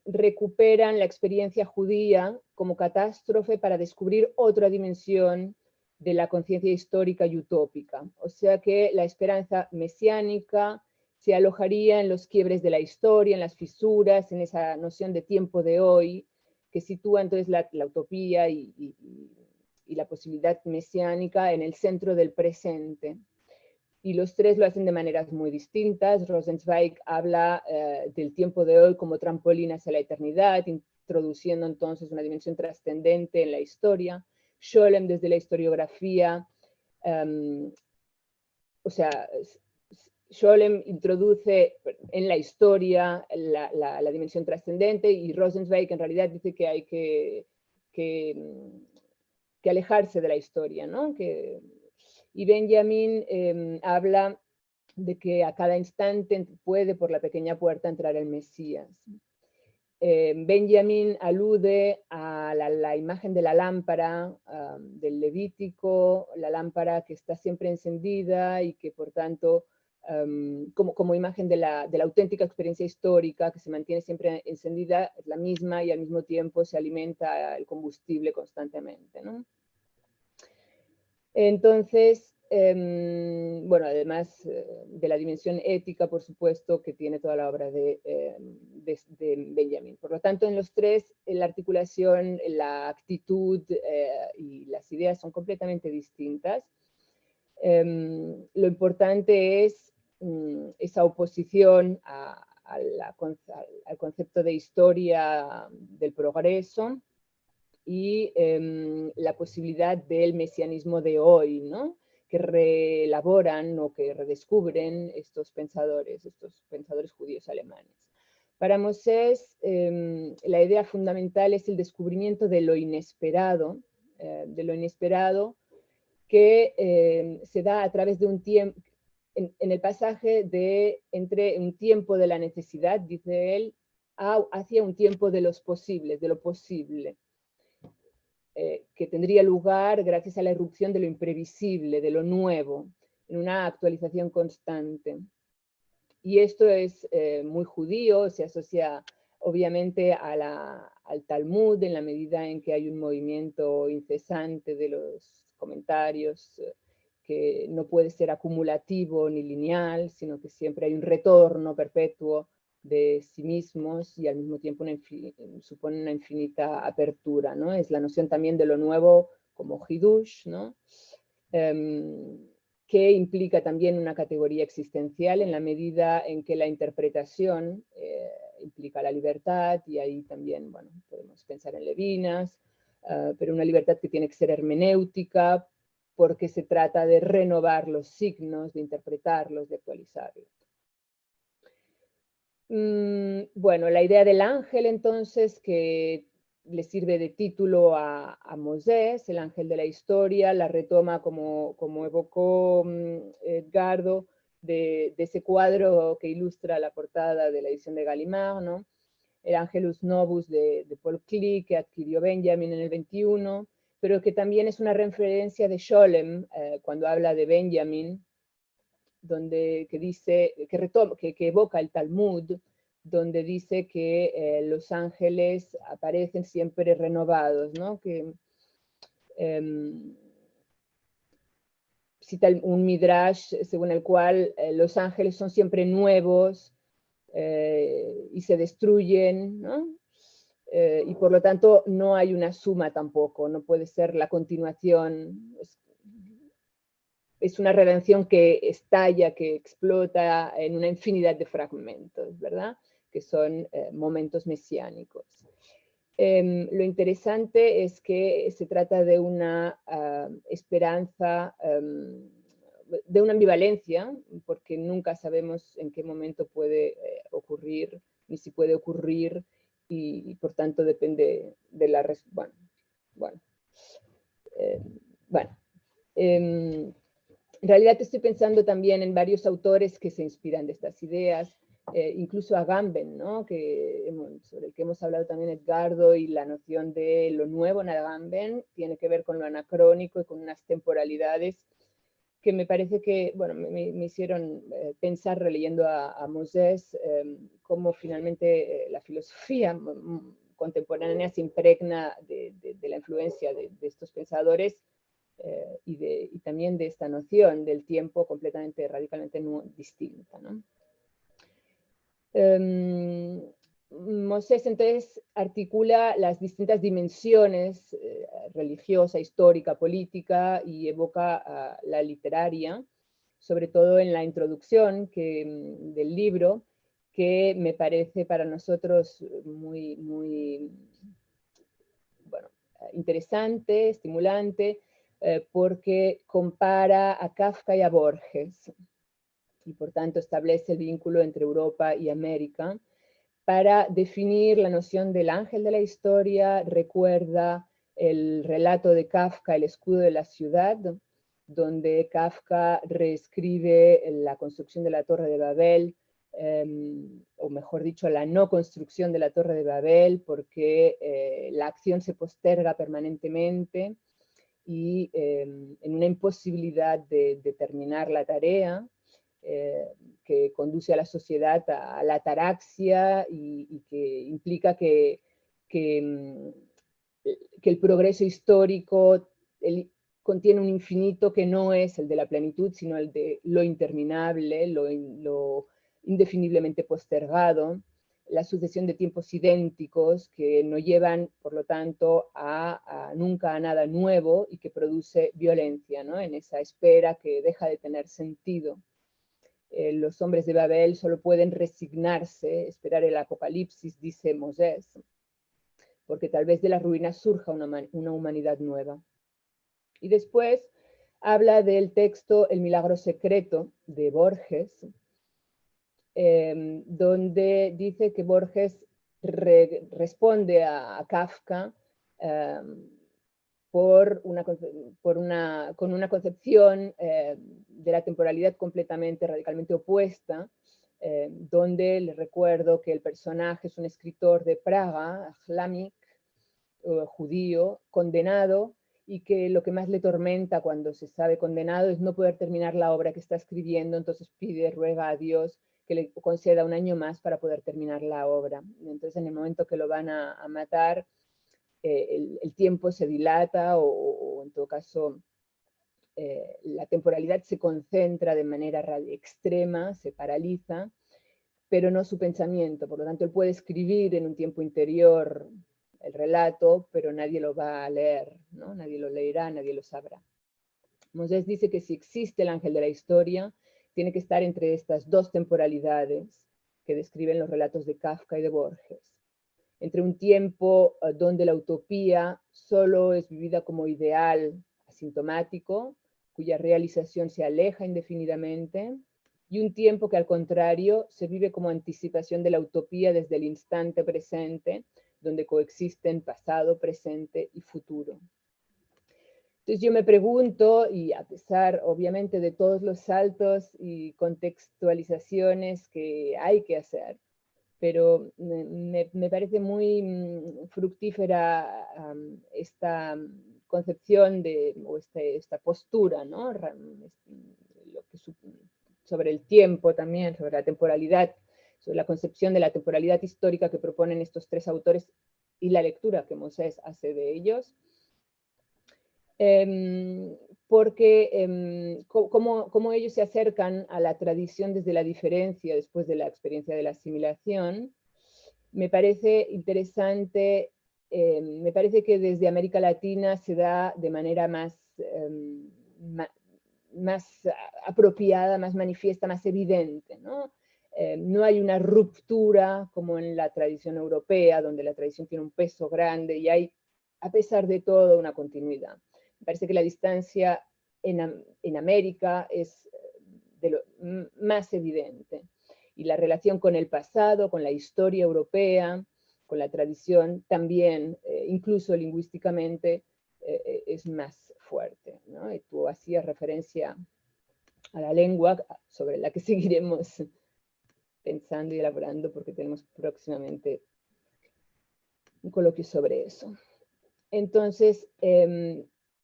recuperan la experiencia judía como catástrofe para descubrir otra dimensión de la conciencia histórica y utópica. O sea que la esperanza mesiánica se alojaría en los quiebres de la historia, en las fisuras, en esa noción de tiempo de hoy, que sitúa entonces la utopía y la posibilidad mesiánica en el centro del presente. Y los tres lo hacen de maneras muy distintas. Rosenzweig habla del tiempo de hoy como trampolín hacia la eternidad, introduciendo entonces una dimensión trascendente en la historia. Scholem desde la historiografía, o sea, Scholem introduce en la historia la dimensión trascendente, y Rosenzweig en realidad dice que hay que alejarse de la historia, ¿no? Y Benjamin habla de que a cada instante puede por la pequeña puerta entrar el Mesías. Benjamin alude a la imagen de la lámpara del Levítico, la lámpara que está siempre encendida y que por tanto, como imagen de la auténtica experiencia histórica que se mantiene siempre encendida, es la misma y al mismo tiempo se alimenta el combustible constantemente, ¿no? Entonces, bueno, además de la dimensión ética, por supuesto, que tiene toda la obra de Benjamin. Por lo tanto, en los tres, la articulación, la actitud y las ideas son completamente distintas. Lo importante es esa oposición al concepto de historia del progreso, y la posibilidad del mesianismo de hoy, ¿no? Que reelaboran o que redescubren estos pensadores judíos alemanes. Para Moses, la idea fundamental es el descubrimiento de lo inesperado que se da a través de un tiempo, en el pasaje entre un tiempo de la necesidad, dice él, hacia un tiempo de los posibles, de lo posible. Que tendría lugar gracias a la irrupción de lo imprevisible, de lo nuevo, en una actualización constante. Y esto es muy judío, se asocia obviamente al Talmud, en la medida en que hay un movimiento incesante de los comentarios, que no puede ser acumulativo ni lineal, sino que siempre hay un retorno perpetuo de sí mismos, y al mismo tiempo supone una infinita apertura, ¿no? Es la noción también de lo nuevo como hidush, ¿no? Que implica también una categoría existencial en la medida en que la interpretación implica la libertad, y ahí también, bueno, podemos pensar en Levinas, pero una libertad que tiene que ser hermenéutica, porque se trata de renovar los signos, de interpretarlos, de actualizarlos. Bueno, la idea del ángel entonces, que le sirve de título a Mosés, el ángel de la historia, la retoma como evocó Edgardo, de ese cuadro que ilustra la portada de la edición de Gallimard, ¿no? El Angelus Novus de Paul Klee, que adquirió Benjamin en el 21, pero que también es una referencia de Scholem cuando habla de Benjamin, que dice, que evoca el Talmud, donde dice que los ángeles aparecen siempre renovados, ¿no? Que cita un midrash según el cual los ángeles son siempre nuevos y se destruyen, ¿no? Y por lo tanto no hay una suma tampoco, no puede ser la continuación. Es una redención que estalla, que explota en una infinidad de fragmentos, ¿verdad? Que son momentos mesiánicos. Lo interesante es que se trata de una esperanza, de una ambivalencia, porque nunca sabemos en qué momento puede ocurrir, ni si puede ocurrir, y por tanto depende de la respuesta. En realidad estoy pensando también en varios autores que se inspiran de estas ideas. incluso Agamben, ¿no? Sobre el que hemos hablado también Edgardo, y la noción de lo nuevo en Agamben tiene que ver con lo anacrónico y con unas temporalidades que me parece que, bueno, me hicieron pensar, releyendo a Mosés, cómo finalmente la filosofía contemporánea se impregna de la influencia de estos pensadores, y también de esta noción del tiempo completamente, radicalmente distinta, ¿no? Mosés entonces articula las distintas dimensiones, religiosa, histórica, política, y evoca la literaria, sobre todo en la introducción del libro, que me parece para nosotros muy, muy, bueno, interesante, estimulante, porque compara a Kafka y a Borges, y por tanto establece el vínculo entre Europa y América, para definir la noción del ángel de la historia. Recuerda el relato de Kafka, El escudo de la ciudad, donde Kafka reescribe la construcción de la Torre de Babel, o mejor dicho, la no construcción de la Torre de Babel, porque la acción se posterga permanentemente, y en una imposibilidad de terminar la tarea, que conduce a la sociedad a la ataraxia, y que implica que el progreso histórico contiene un infinito que no es el de la plenitud, sino el de lo interminable, lo indefiniblemente postergado, la sucesión de tiempos idénticos que no llevan, por lo tanto, nunca a nada nuevo, y que produce violencia, ¿no? En esa espera que deja de tener sentido. Los hombres de Babel solo pueden resignarse, esperar el apocalipsis, dice Mosés, porque tal vez de las ruinas surja una humanidad nueva. Y después habla del texto El milagro secreto, de Borges, donde dice que Borges responde a Kafka con una concepción de la temporalidad completamente, radicalmente opuesta, donde le recuerdo que el personaje es un escritor de Praga, Hlamik, judío, condenado, y que lo que más le tormenta cuando se sabe condenado es no poder terminar la obra que está escribiendo. Entonces ruega a Dios que le conceda un año más para poder terminar la obra. Entonces, en el momento que lo van a matar, el tiempo se dilata, o en todo caso la temporalidad se concentra de manera extrema, se paraliza, pero no su pensamiento. Por lo tanto, él puede escribir en un tiempo interior el relato, pero nadie lo va a leer, ¿no? Nadie lo leerá, nadie lo sabrá. Mosés dice que si existe el ángel de la historia, tiene que estar entre estas dos temporalidades que describen los relatos de Kafka y de Borges. Entre un tiempo donde la utopía solo es vivida como ideal asintomático, cuya realización se aleja indefinidamente, y un tiempo que al contrario se vive como anticipación de la utopía desde el instante presente, donde coexisten pasado, presente y futuro. Entonces yo me pregunto, y a pesar obviamente de todos los saltos y contextualizaciones que hay que hacer, pero me parece muy fructífera esta concepción o esta postura, ¿no? Sobre el tiempo también, sobre la temporalidad, sobre la concepción de la temporalidad histórica que proponen estos tres autores, y la lectura que Mosés hace de ellos. Porque como ellos se acercan a la tradición desde la diferencia, después de la experiencia de la asimilación, me parece interesante. Me parece que desde América Latina se da de manera más apropiada, más manifiesta, más evidente, ¿no? No hay una ruptura como en la tradición europea, donde la tradición tiene un peso grande y hay, a pesar de todo, una continuidad. Me parece que la distancia en América es de lo más evidente, y la relación con el pasado, con la historia europea, con la tradición también, incluso lingüísticamente, es más fuerte, ¿no? Y tú hacías referencia a la lengua, sobre la que seguiremos pensando y elaborando porque tenemos próximamente un coloquio sobre eso. Entonces,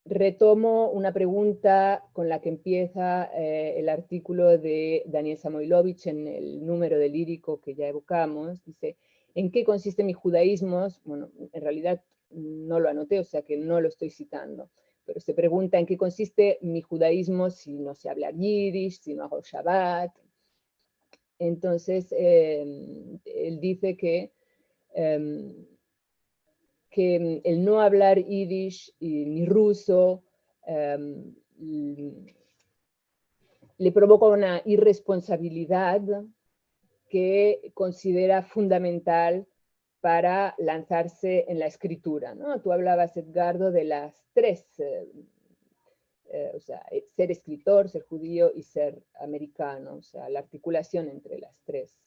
retomo una pregunta con la que empieza el artículo de Daniel Samoilovich en el número de Lírico que ya evocamos. Dice, ¿en qué consiste mi judaísmo? Bueno, en realidad no lo anoté, o sea que no lo estoy citando, pero se pregunta en qué consiste mi judaísmo si no sé hablar yiddish, si no hago Shabbat. Entonces, él dice que el no hablar yiddish ni ruso le provoca una irresponsabilidad que considera fundamental para lanzarse en la escritura, ¿no? Tú hablabas, Edgardo, de las tres, o sea, ser escritor, ser judío y ser americano, o sea, la articulación entre las tres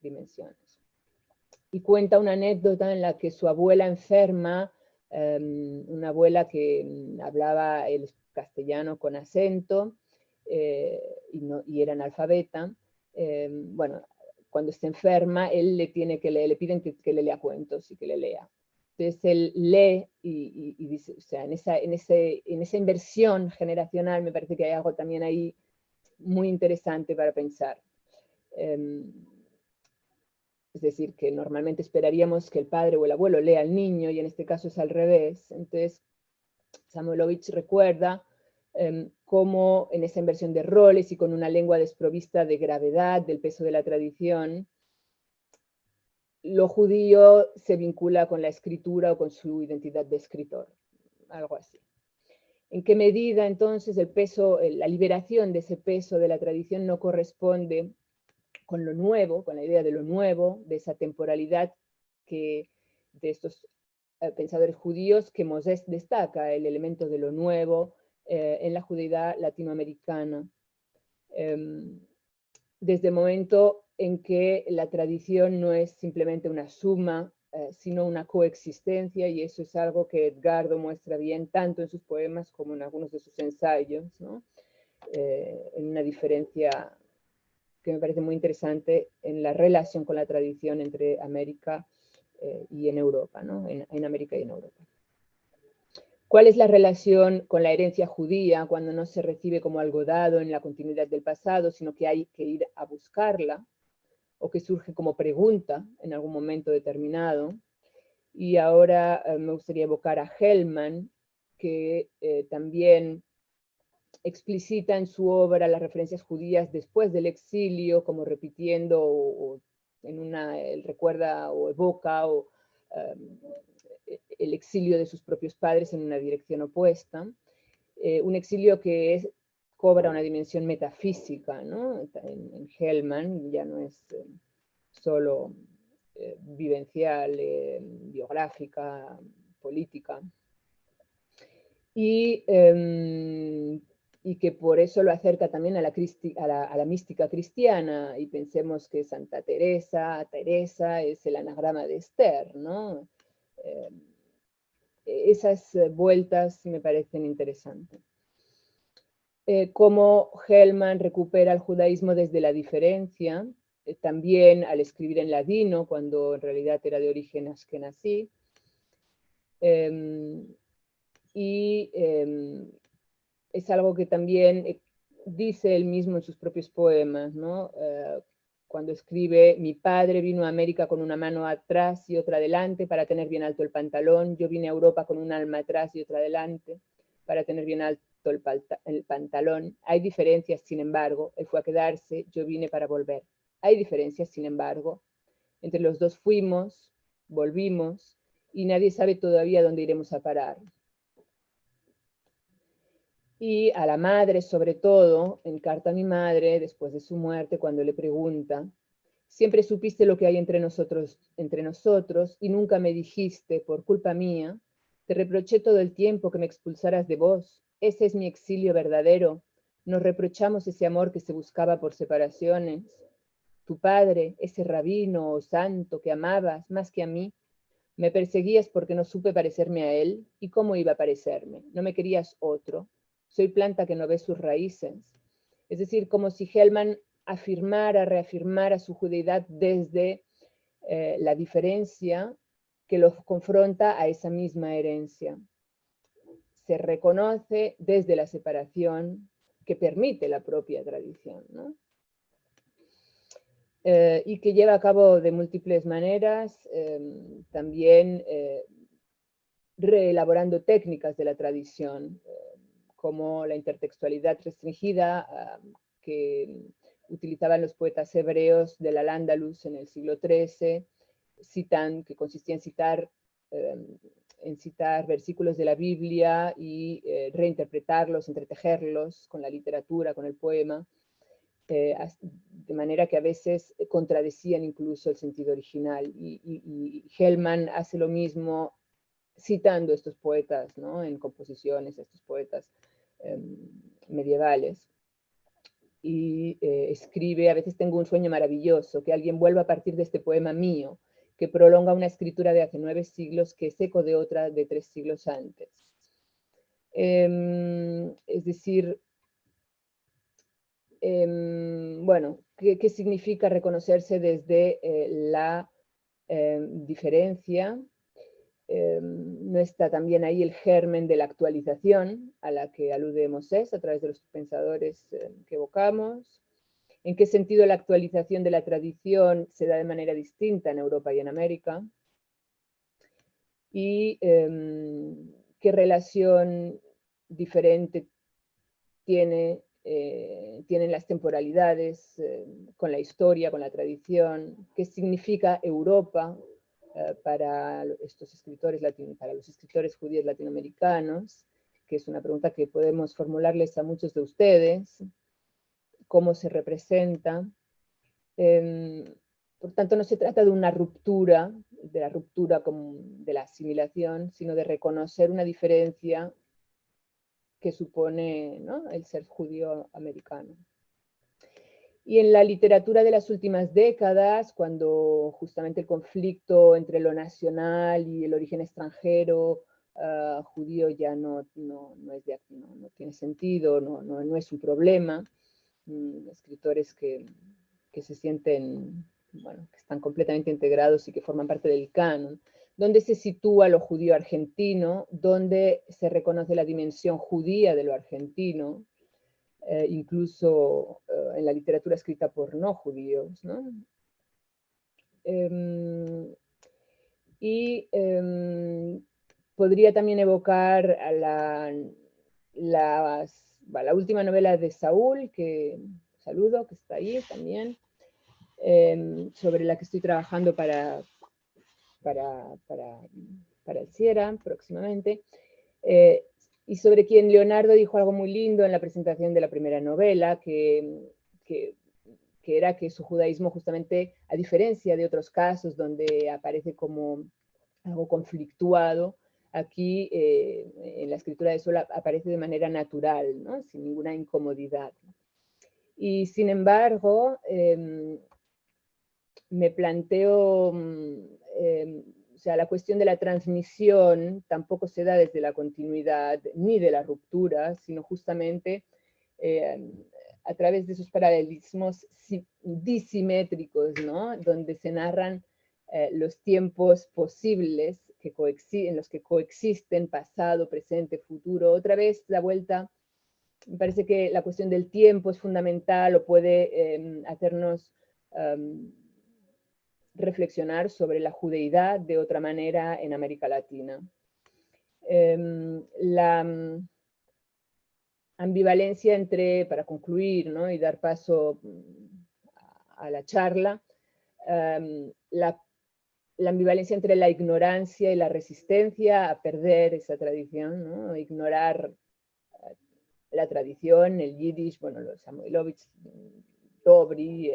dimensiones. Y cuenta una anécdota en la que su abuela enferma, una abuela que hablaba el castellano con acento y era analfabeta, bueno, cuando está enferma, él le piden que le lea cuentos y que le lea. Entonces él lee y dice, o sea, en esa inversión generacional me parece que hay algo también ahí muy interesante para pensar. Es decir, que normalmente esperaríamos que el padre o el abuelo lea al niño, y en este caso es al revés. Entonces, Samoilovich recuerda cómo en esa inversión de roles y con una lengua desprovista de gravedad, del peso de la tradición, lo judío se vincula con la escritura o con su identidad de escritor, algo así. ¿En qué medida entonces el peso, la liberación de ese peso de la tradición no corresponde con lo nuevo, con la idea de lo nuevo, de esa temporalidad de estos pensadores judíos que Mosés destaca, el elemento de lo nuevo en la judeidad latinoamericana? Desde el momento en que la tradición no es simplemente una suma, sino una coexistencia, y eso es algo que Edgardo muestra bien tanto en sus poemas como en algunos de sus ensayos, ¿no? En una diferencia que me parece muy interesante en la relación con la tradición entre América y en Europa, ¿no? En América y en Europa. ¿Cuál es la relación con la herencia judía cuando no se recibe como algo dado en la continuidad del pasado, sino que hay que ir a buscarla, o que surge como pregunta en algún momento determinado? Y ahora me gustaría evocar a Hellman, que también explicita en su obra las referencias judías después del exilio, como repitiendo él recuerda o evoca el exilio de sus propios padres en una dirección opuesta. Un exilio que cobra una dimensión metafísica, ¿no? En Hellman ya no es solo vivencial, biográfica, política. Y que por eso lo acerca también a la mística cristiana, y pensemos que Santa Teresa es el anagrama de Esther, ¿no? Esas vueltas me parecen interesantes. Cómo Hellman recupera el judaísmo desde la diferencia, también al escribir en ladino, cuando en realidad era de origen askenazí, y es algo que también dice él mismo en sus propios poemas, ¿no? Cuando escribe, mi padre vino a América con una mano atrás y otra adelante para tener bien alto el pantalón, yo vine a Europa con un alma atrás y otra adelante para tener bien alto el pantalón. Hay diferencias, sin embargo, él fue a quedarse, yo vine para volver. Hay diferencias, sin embargo, entre los dos fuimos, volvimos, y nadie sabe todavía dónde iremos a parar. Y a la madre, sobre todo, en carta a mi madre, después de su muerte, cuando le pregunta, siempre supiste lo que hay entre nosotros, y nunca me dijiste, por culpa mía, te reproché todo el tiempo que me expulsaras de vos. Ese es mi exilio verdadero. Nos reprochamos ese amor que se buscaba por separaciones. Tu padre, ese rabino o santo que amabas más que a mí, me perseguías porque no supe parecerme a él. ¿Y cómo iba a parecerme? No me querías otro. Soy planta que no ve sus raíces. Es decir, como si Hellman afirmar, a reafirmar a su judeidad desde la diferencia que los confronta a esa misma herencia. Se reconoce desde la separación que permite la propia tradición, ¿no? Y que lleva a cabo de múltiples maneras, también reelaborando técnicas de la tradición, como la intertextualidad restringida que utilizaban los poetas hebreos del Al-Ándalus en el siglo XIII, que consistía en citar versículos de la Biblia y reinterpretarlos, entretejerlos con la literatura, con el poema, de manera que a veces contradecían incluso el sentido original. Y Hellman hace lo mismo citando a estos poetas, ¿no? En composiciones, a estos poetas medievales. Y escribe: a veces tengo un sueño maravilloso, que alguien vuelva a partir de este poema mío, que prolonga una escritura de hace 9 siglos, que es eco de otra de 3 siglos antes. Es decir, bueno, ¿qué significa reconocerse desde la diferencia? No está también ahí el germen de la actualización a la que alude Mosés a través de los pensadores que evocamos. ¿En qué sentido la actualización de la tradición se da de manera distinta en Europa y en América? Y qué relación diferente tienen las temporalidades con la historia, con la tradición. ¿Qué significa Europa para estos escritores para los escritores judíos latinoamericanos? Que es una pregunta que podemos formularles a muchos de ustedes. ¿Cómo se representa? Por tanto, no se trata de una ruptura, de la ruptura de la asimilación, sino de reconocer una diferencia que supone, ¿no?, el ser judío americano. Y en la literatura de las últimas décadas, cuando justamente el conflicto entre lo nacional y el origen extranjero judío ya no tiene sentido, no es un problema, escritores que se sienten, bueno, que están completamente integrados y que forman parte del canon, donde se sitúa lo judío argentino, donde se reconoce la dimensión judía de lo argentino, incluso en la literatura escrita por no judíos, ¿no? Podría también evocar a la última novela de Saúl, que saludo, que está ahí también, sobre la que estoy trabajando para el Sierra próximamente, y sobre quien Leonardo dijo algo muy lindo en la presentación de la primera novela, que era que su judaísmo, justamente, a diferencia de otros casos donde aparece como algo conflictuado, aquí en la escritura de Saúl aparece de manera natural, ¿no?, sin ninguna incomodidad. Y sin embargo, me planteo, o sea, la cuestión de la transmisión tampoco se da desde la continuidad ni de la ruptura, sino justamente a través de esos paralelismos disimétricos, ¿no?, donde se narran los tiempos posibles en los que coexisten pasado, presente, futuro. Otra vez la vuelta, me parece que la cuestión del tiempo es fundamental, o puede hacernos reflexionar sobre la judeidad de otra manera en América Latina. La ambivalencia para concluir, ¿no?, y dar paso a la charla, la ambivalencia entre la ignorancia y la resistencia a perder esa tradición, ¿no?, ignorar la tradición, el yiddish, bueno, los Samuilovich, Dobry,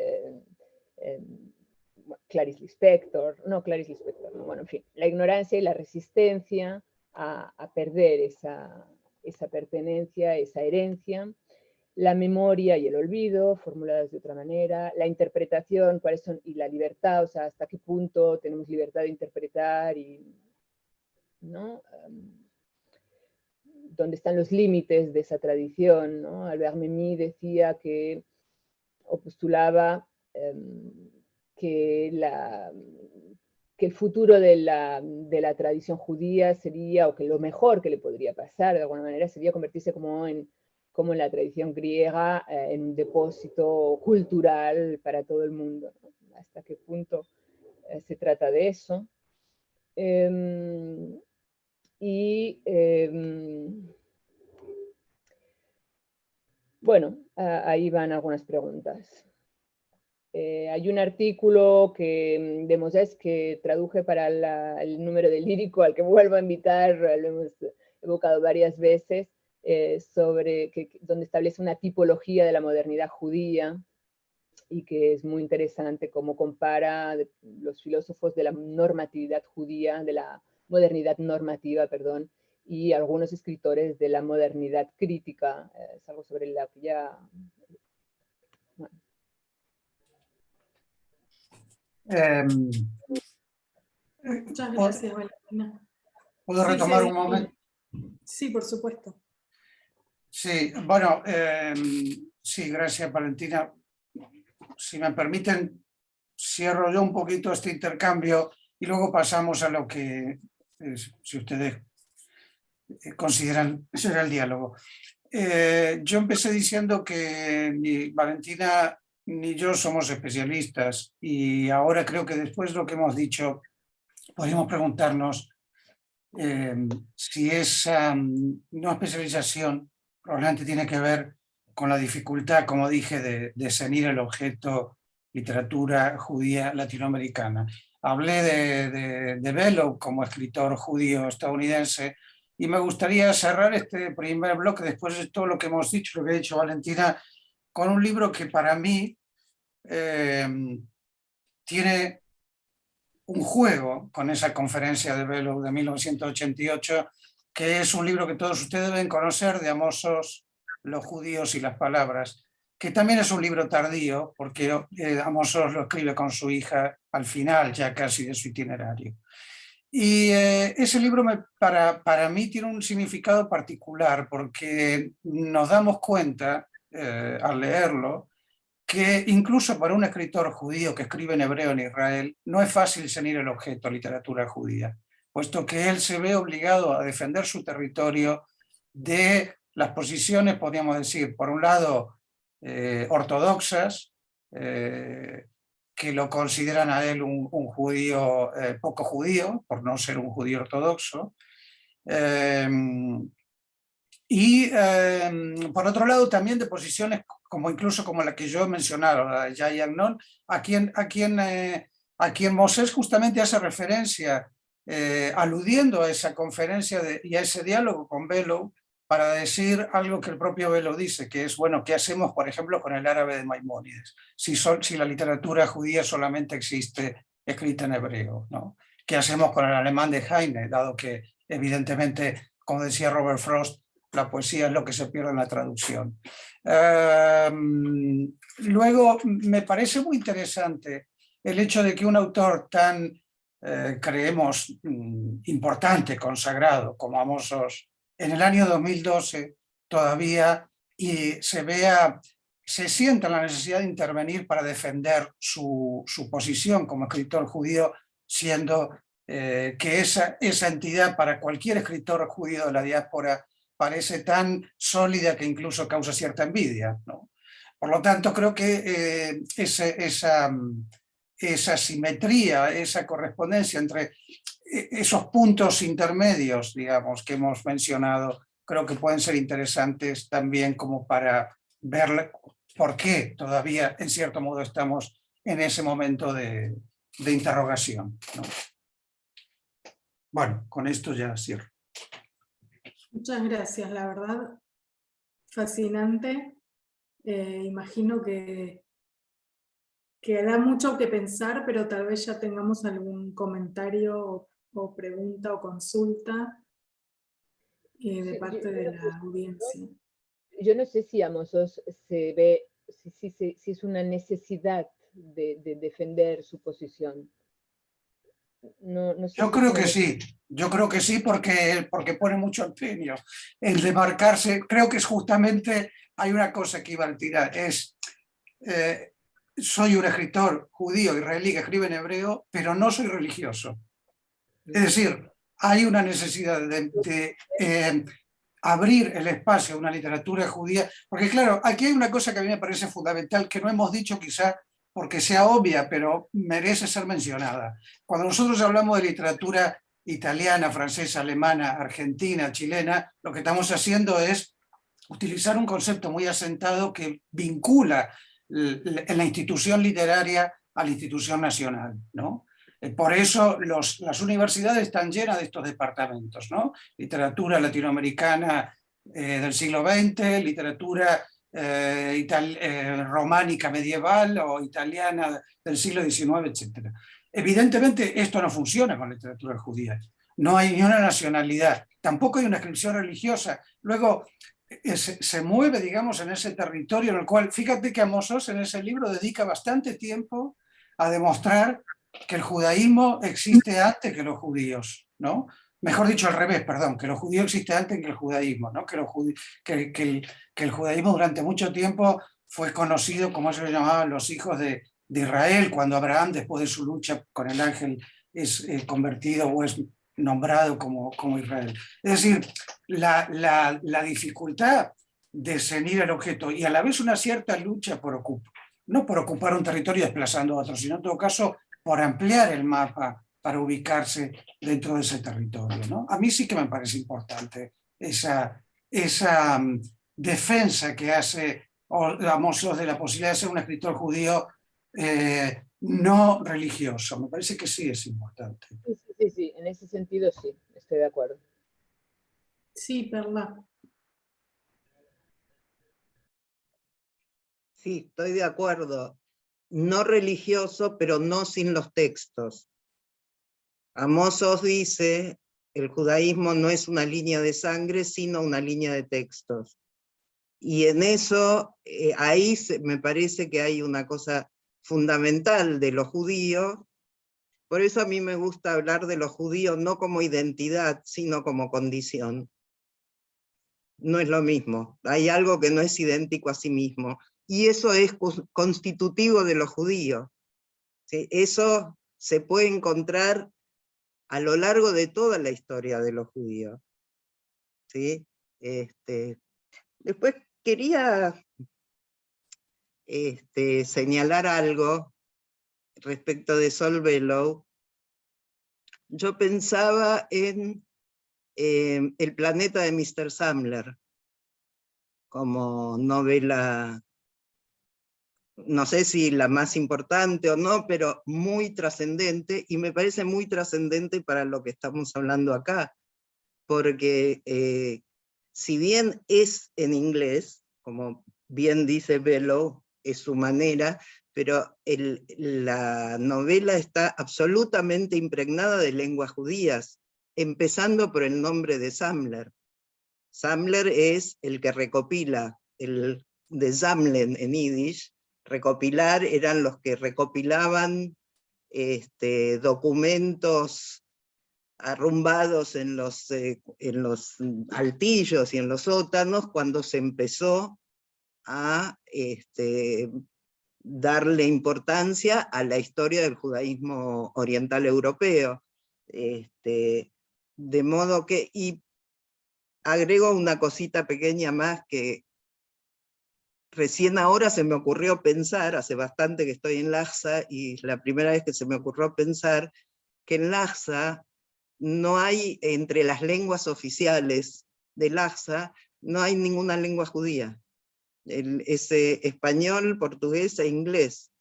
Clarice Lispector, bueno, en fin, la ignorancia y la resistencia a perder esa pertenencia, esa herencia, la memoria y el olvido, formuladas de otra manera, la interpretación, y la libertad, o sea, hasta qué punto tenemos libertad de interpretar, ¿no?, dónde están los límites de esa tradición, ¿no? Albert Memmi decía que o postulaba que el futuro de la tradición judía sería, o que lo mejor que le podría pasar de alguna manera sería convertirse como en la tradición griega, en un depósito cultural para todo el mundo, ¿no? ¿Hasta qué punto se trata de eso? Bueno, ahí van algunas preguntas. Hay un artículo de Moses que traduje para el número de Lírico, al que vuelvo a invitar, lo hemos evocado varias veces, donde establece una tipología de la modernidad judía, y que es muy interesante cómo compara los filósofos de la normatividad judía, de la modernidad normativa, perdón, y algunos escritores de la modernidad crítica. Es algo sobre la que ya... Bueno. Muchas gracias, Valentina. ¿Puedo Sí, retomar sí, un momento? Sí, por supuesto. Sí, bueno, sí, gracias, Valentina. Si me permiten, cierro yo un poquito este intercambio y luego pasamos a lo que, si ustedes consideran ser el diálogo. Yo empecé diciendo que ni Valentina ni yo somos especialistas, y ahora creo que después de lo que hemos dicho podríamos preguntarnos si esa no especialización probablemente tiene que ver con la dificultad, como dije, de ceñir el objeto literatura judía latinoamericana. Hablé de Bellow como escritor judío estadounidense, y me gustaría cerrar este primer bloque, después de todo lo que hemos dicho, lo que ha dicho Valentina, con un libro que para mí tiene un juego con esa conferencia de Bellow de 1988, que es un libro que todos ustedes deben conocer, de Amos Oz, Los judíos y las palabras, que también es un libro tardío, porque Amos Oz lo escribe con su hija al final, ya casi de su itinerario. Y ese libro para mí tiene un significado particular, porque nos damos cuenta al leerlo que incluso para un escritor judío que escribe en hebreo en Israel no es fácil ceñir el objeto literatura judía, puesto que él se ve obligado a defender su territorio de las posiciones, podríamos decir, por un lado ortodoxas, que lo consideran a él un judío poco judío, por no ser un judío ortodoxo, y por otro lado también de posiciones como incluso como la que yo he mencionado, la de Yai Agnon, a quien Moses justamente hace referencia, aludiendo a esa conferencia y a ese diálogo con Bellow, para decir algo que el propio Bellow dice, que es, bueno, ¿qué hacemos, por ejemplo, con el árabe de Maimónides? Si la literatura judía solamente existe escrita en hebreo, ¿no? ¿Qué hacemos con el alemán de Heine, dado que, evidentemente, como decía Robert Frost, la poesía es lo que se pierde en la traducción? Luego, me parece muy interesante el hecho de que un autor tan, creemos, importante, consagrado, como Amos Oz, en el año 2012 todavía se sienta la necesidad de intervenir para defender su posición como escritor judío, siendo que esa entidad para cualquier escritor judío de la diáspora parece tan sólida que incluso causa cierta envidia, ¿no? Por lo tanto, creo que esa simetría, esa correspondencia entre esos puntos intermedios, digamos, que hemos mencionado, creo que pueden ser interesantes también como para ver por qué todavía, en cierto modo, estamos en ese momento de interrogación, ¿no? Bueno, con esto ya cierro. Muchas gracias, la verdad, fascinante. Imagino que da mucho que pensar, pero tal vez ya tengamos algún comentario o pregunta o consulta de parte de la audiencia. Yo no sé si Amos Oz se ve, si es una necesidad de defender su posición. No sé. Yo creo que sí, porque pone mucho empeño en demarcarse. Creo que es justamente, hay una cosa que iba a tirar, es soy un escritor judío israelí que escribe en hebreo, pero no soy religioso. Es decir, hay una necesidad de abrir el espacio a una literatura judía, porque claro, aquí hay una cosa que a mí me parece fundamental, que no hemos dicho quizá porque sea obvia, pero merece ser mencionada. Cuando nosotros hablamos de literatura italiana, francesa, alemana, argentina, chilena, lo que estamos haciendo es utilizar un concepto muy asentado que vincula la institución literaria a la institución nacional, ¿no? Por eso las universidades están llenas de estos departamentos, ¿no? Literatura latinoamericana del siglo XX, literatura románica medieval o italiana del siglo XIX, etc. Evidentemente esto no funciona con la literatura judía. No hay ni una nacionalidad, tampoco hay una inscripción religiosa. Luego se mueve, digamos, en ese territorio en el cual, fíjate que Amos Oz en ese libro dedica bastante tiempo a demostrar que el judaísmo existe antes que los judíos, ¿no? Mejor dicho, al revés, perdón, que los judíos existen antes que el judaísmo, ¿no? Que el judaísmo durante mucho tiempo fue conocido, como se le llamaban, los hijos de Israel, cuando Abraham, después de su lucha con el ángel, es convertido o es nombrado como Israel. Es decir, la dificultad de ceñir el objeto y a la vez una cierta lucha no por ocupar un territorio desplazando a otro, sino en todo caso por ampliar el mapa para ubicarse dentro de ese territorio, ¿no? A mí sí que me parece importante esa defensa que hace Amos Oz de la posibilidad de ser un escritor judío no religioso. Me parece que sí es importante. Sí, en ese sentido sí, estoy de acuerdo. Sí, Perla. Sí, estoy de acuerdo. No religioso, pero no sin los textos. Amos Oz dice, el judaísmo no es una línea de sangre, sino una línea de textos. Y en eso, ahí me parece que hay una cosa fundamental de los judíos. Por eso a mí me gusta hablar de los judíos no como identidad, sino como condición. No es lo mismo. Hay algo que no es idéntico a sí mismo. Y eso es constitutivo de los judíos. ¿Sí? Eso se puede encontrar a lo largo de toda la historia de los judíos. ¿Sí? Después quería señalar algo respecto de Saul Bellow. Yo pensaba en El planeta de Mr. Samler, como novela, no sé si la más importante o no, pero muy trascendente, y me parece muy trascendente para lo que estamos hablando acá, porque si bien es en inglés, como bien dice Bellow, es su manera, pero la novela está absolutamente impregnada de lenguas judías, empezando por el nombre de Samler. Samler es el que recopila, el de Samlen en Yiddish. Recopilar eran los que recopilaban documentos arrumbados en los altillos y en los sótanos cuando se empezó a darle importancia a la historia del judaísmo oriental europeo. De modo que, y agrego una cosita pequeña más que recién ahora se me ocurrió pensar, hace bastante que estoy en Lhasa, y la primera vez que se me ocurrió pensar que en Lhasa no hay, entre las lenguas oficiales de Lhasa, no hay ninguna lengua judía. Es español, portugués e inglés.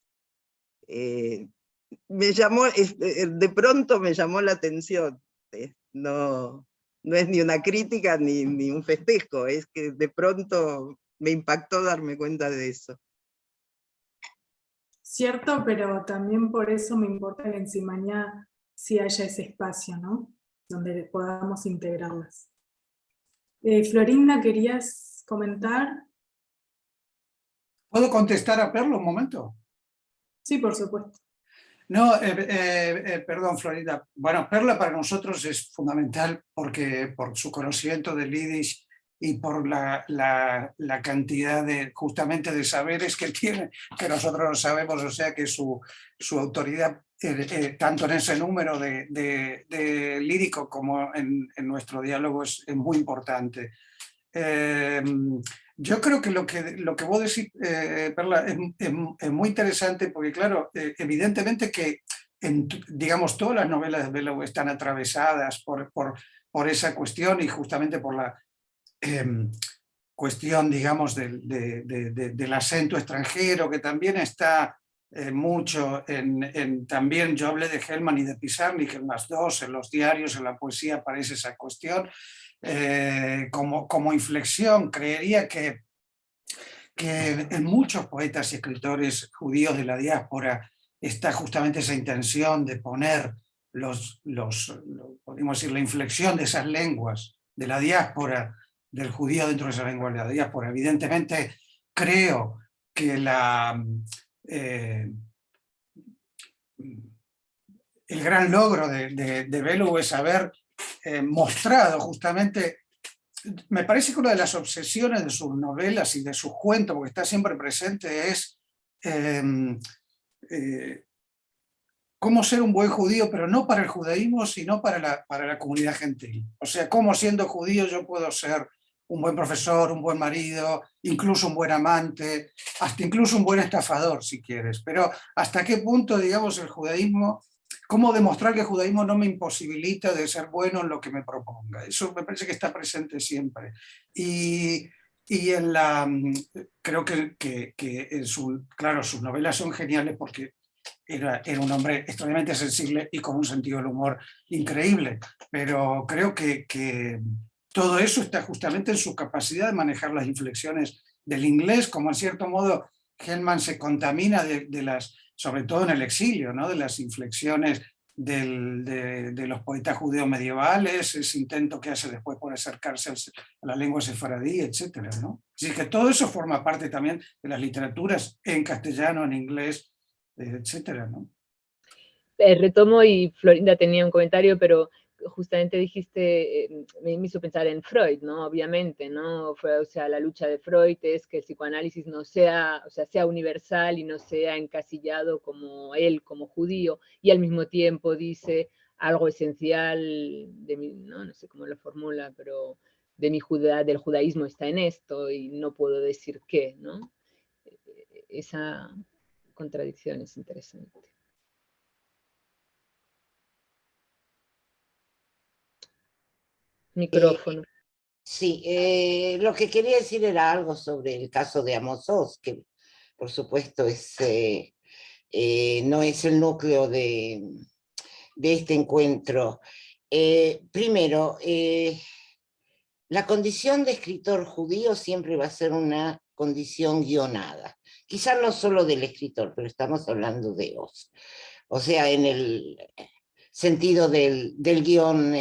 De pronto me llamó la atención. No es ni una crítica ni un festejo, es que de pronto me impactó darme cuenta de eso. Cierto, pero también por eso me importa que en Simañá sí haya ese espacio, ¿no? Donde podamos integrarlas. Florinda, ¿querías comentar? ¿Puedo contestar a Perla un momento? Sí, por supuesto. No, perdón, Florinda. Bueno, Perla para nosotros es fundamental porque por su conocimiento del Yiddish y por la cantidad justamente de saberes que tiene, que nosotros no sabemos, o sea que su autoridad, tanto en ese número de lírico como en nuestro diálogo, es muy importante. Yo creo que lo que vos decís, Perla, es muy interesante porque, claro, evidentemente que digamos, todas las novelas de Bellow están atravesadas por esa cuestión y justamente por la cuestión, digamos, del acento extranjero, que también está mucho también, yo hablé de Hellman y de Pizarnik, en las dos, en los diarios, en la poesía aparece esa cuestión. Como inflexión, creería que en muchos poetas y escritores judíos de la diáspora está justamente esa intención de poner podemos decir, la inflexión de esas lenguas de la diáspora, del judío dentro de esa lengua de la diáspora. Evidentemente, creo que el gran logro de Bellow es haber mostrado justamente, me parece que una de las obsesiones de sus novelas y de sus cuentos, porque está siempre presente, es cómo ser un buen judío, pero no para el judaísmo, sino para la comunidad gentil. O sea, cómo siendo judío yo puedo ser un buen profesor, un buen marido, incluso un buen amante, hasta incluso un buen estafador, si quieres. Pero hasta qué punto, digamos, el judaísmo, cómo demostrar que el judaísmo no me imposibilita de ser bueno en lo que me proponga. Eso me parece que está presente siempre. Y creo que claro, sus novelas son geniales porque era un hombre extremadamente sensible y con un sentido del humor increíble, pero creo que todo eso está justamente en su capacidad de manejar las inflexiones del inglés, como en cierto modo Hellman se contamina sobre todo en el exilio, ¿no? De las inflexiones de los poetas judíos medievales, ese intento que hace después por acercarse a la lengua sefaradí, etcétera, ¿no? Así que todo eso forma parte también de las literaturas en castellano, en inglés, etcétera, ¿no? Retomo, y Florinda tenía un comentario, pero justamente dijiste, me hizo pensar en Freud, ¿no? Obviamente, ¿no? O sea, la lucha de Freud es que el psicoanálisis no sea, o sea, sea universal y no sea encasillado como él, como judío, y al mismo tiempo dice algo esencial de mi, no sé cómo lo formula, pero del judaísmo está en esto y no puedo decir qué, ¿no? Esa contradicción es interesante. Micrófono. Sí, lo que quería decir era algo sobre el caso de Amos Oz, que por supuesto no es el núcleo de este encuentro. Primero, la condición de escritor judío siempre va a ser una condición guionada. Quizás no solo del escritor, pero estamos hablando de Oz. O sea, en el sentido del guión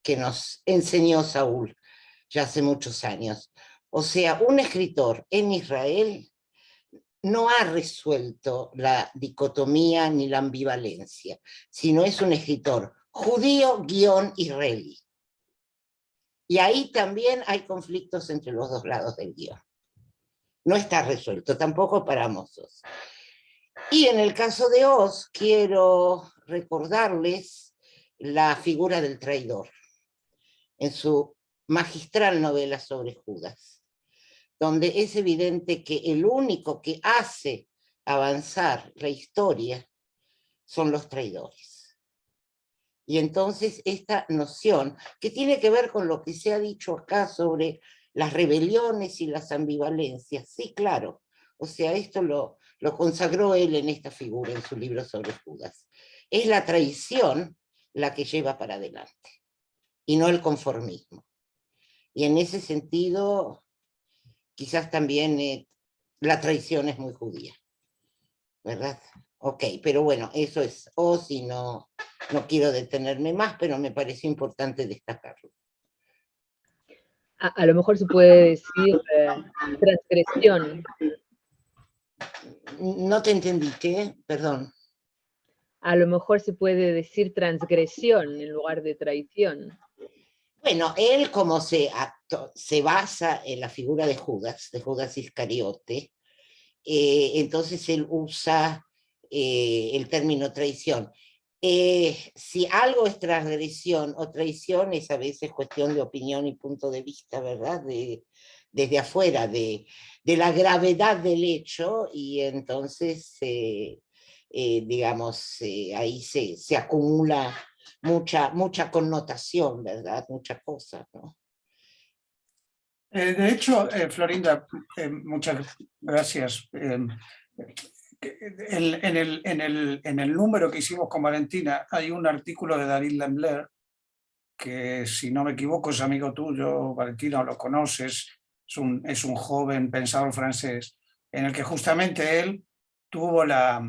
que nos enseñó Saúl ya hace muchos años. O sea, un escritor en Israel no ha resuelto la dicotomía ni la ambivalencia, sino es un escritor judío-israelí. Y ahí también hay conflictos entre los dos lados del guión. No está resuelto, tampoco para Amos Oz. Y en el caso de Oz, quiero recordarles la figura del traidor en su magistral novela sobre Judas, donde es evidente que el único que hace avanzar la historia son los traidores. Y entonces esta noción, que tiene que ver con lo que se ha dicho acá sobre las rebeliones y las ambivalencias, sí, claro, o sea, esto lo consagró él en esta figura, en su libro sobre Judas. Es la traición la que lleva para adelante, y no el conformismo. Y en ese sentido, quizás también la traición es muy judía, ¿verdad? Ok, pero bueno, eso es Oz y no quiero detenerme más, pero me pareció importante destacarlo. A lo mejor se puede decir transgresión. No te entendí, ¿qué? Perdón. A lo mejor se puede decir transgresión en lugar de traición. Bueno, él como se basa en la figura de Judas Iscariote. Entonces él usa el término traición. Si algo es transgresión o traición, es a veces cuestión de opinión y punto de vista, ¿verdad? Desde afuera, de la gravedad del hecho, y entonces, digamos, ahí se acumula mucha connotación, ¿verdad? Muchas cosas, ¿no? De hecho, Florinda, muchas gracias. En el número que hicimos con Valentina hay un artículo de David Lembler, que si no me equivoco es amigo tuyo, Valentina, o lo conoces, es un joven pensador francés, en el que justamente él tuvo la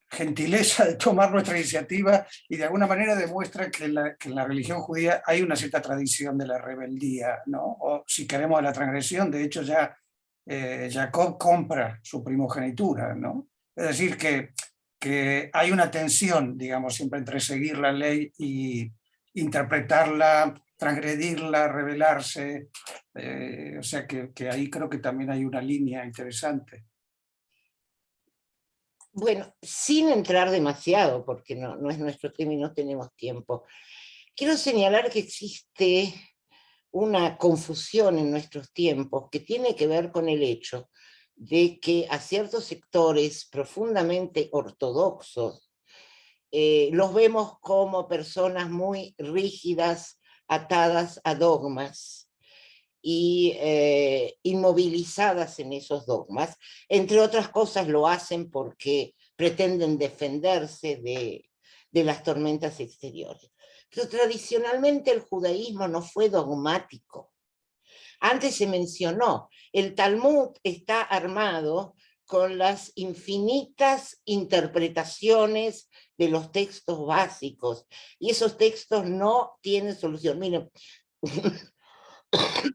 gentileza de tomar nuestra iniciativa y de alguna manera demuestra que en la religión judía hay una cierta tradición de la rebeldía, ¿no? O si queremos de la transgresión. De hecho ya Jacob compra su primogenitura, ¿no? Es decir, que hay una tensión, digamos, siempre entre seguir la ley y interpretarla, transgredirla, rebelarse. O sea que ahí creo que también hay una línea interesante. Bueno, sin entrar demasiado, porque no es nuestro tema y no tenemos tiempo, quiero señalar que existe una confusión en nuestros tiempos que tiene que ver con el hecho de que a ciertos sectores profundamente ortodoxos los vemos como personas muy rígidas, atadas a dogmas y inmovilizadas en esos dogmas. Entre otras cosas lo hacen porque pretenden defenderse de las tormentas exteriores. Pero tradicionalmente el judaísmo no fue dogmático. Antes se mencionó, el Talmud está armado con las infinitas interpretaciones de los textos básicos, y esos textos no tienen solución. Miren,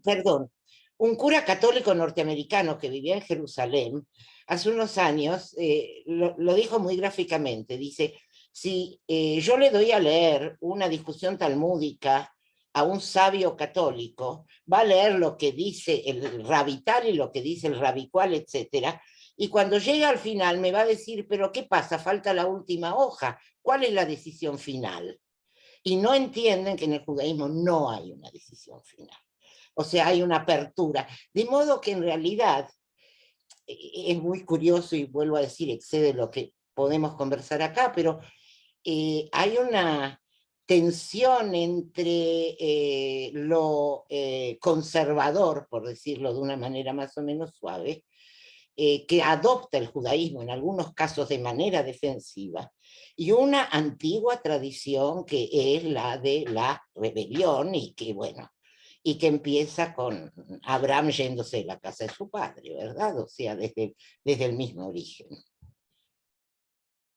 perdón, un cura católico norteamericano que vivía en Jerusalén hace unos años lo dijo muy gráficamente. Dice, si yo le doy a leer una discusión talmúdica a un sabio católico, va a leer lo que dice el rabital y lo que dice el rabicual, etcétera, y cuando llega al final me va a decir, pero ¿qué pasa? Falta la última hoja. ¿Cuál es la decisión final? Y no entienden que en el judaísmo no hay una decisión final. O sea, hay una apertura. De modo que en realidad es muy curioso, y vuelvo a decir, excede lo que podemos conversar acá, pero hay una tensión entre lo conservador, por decirlo de una manera más o menos suave, que adopta el judaísmo en algunos casos de manera defensiva, y una antigua tradición que es la de la rebelión, y que, bueno, y que empieza con Abraham yéndose de la casa de su padre, ¿verdad? O sea, desde el mismo origen.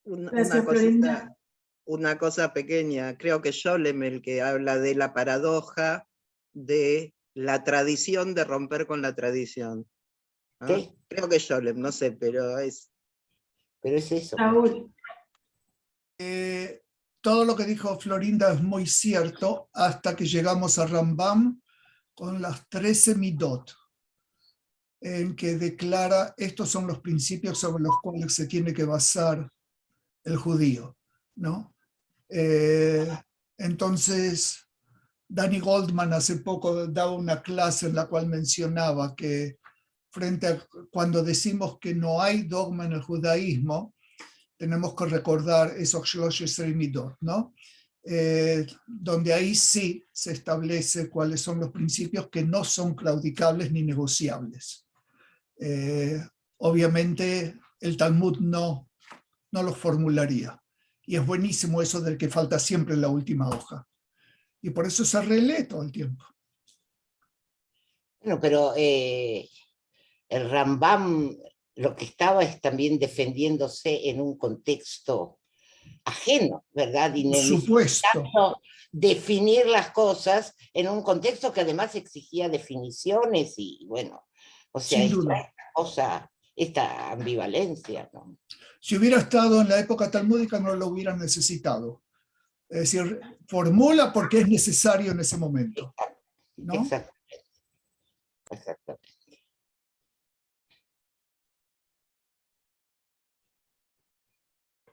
Gracias, Florinda. Una cosa pequeña, creo que Scholem el que habla de la paradoja de la tradición de romper con la tradición. ¿No? ¿Qué? Creo que Scholem, no sé, pero es eso. Saúl. Todo lo que dijo Florinda es muy cierto hasta que llegamos a Rambam con las 13 midot, en que declara estos son los principios sobre los cuales se tiene que basar el judío, ¿no? Entonces, Danny Goldman hace poco daba una clase en la cual mencionaba que frente a cuando decimos que no hay dogma en el judaísmo, tenemos que recordar esos Shlosh Midot, ¿no? Donde ahí sí se establece cuáles son los principios que no son claudicables ni negociables. Obviamente el Talmud no los formularía. Y es buenísimo eso del que falta siempre la última hoja. Y por eso se relee todo el tiempo. Bueno, pero el Rambam lo que estaba es también defendiéndose en un contexto ajeno, ¿verdad? Y por supuesto. Definir las cosas en un contexto que además exigía definiciones y, bueno, o sea, esta ambivalencia, ¿no? Si hubiera estado en la época talmúdica no lo hubieran necesitado. Es decir, formula porque es necesario en ese momento, ¿no? Exactamente. Exactamente.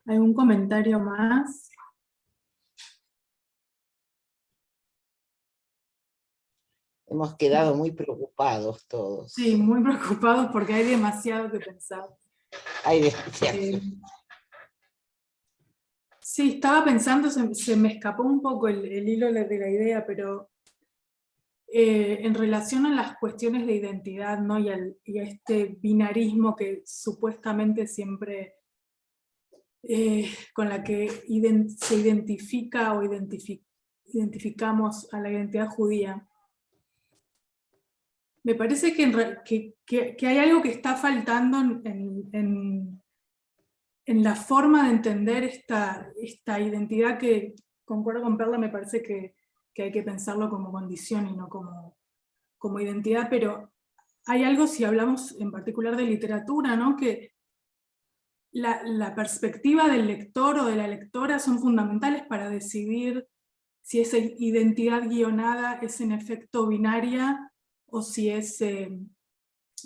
¿Algún comentario más? Hemos quedado muy preocupados todos. Sí, muy preocupados porque hay demasiado que pensar. Hay demasiado. Sí, estaba pensando, se me escapó un poco el hilo de la idea, pero en relación a las cuestiones de identidad, ¿no? y a este binarismo que supuestamente siempre con la que se identifica o identificamos a la identidad judía. Me parece que hay algo que está faltando en la forma de entender esta identidad que, concuerdo con Perla, me parece que hay que pensarlo como condición y no como identidad, pero hay algo, si hablamos en particular de literatura, ¿no? Que la perspectiva del lector o de la lectora son fundamentales para decidir si esa identidad guionada es en efecto binaria o si es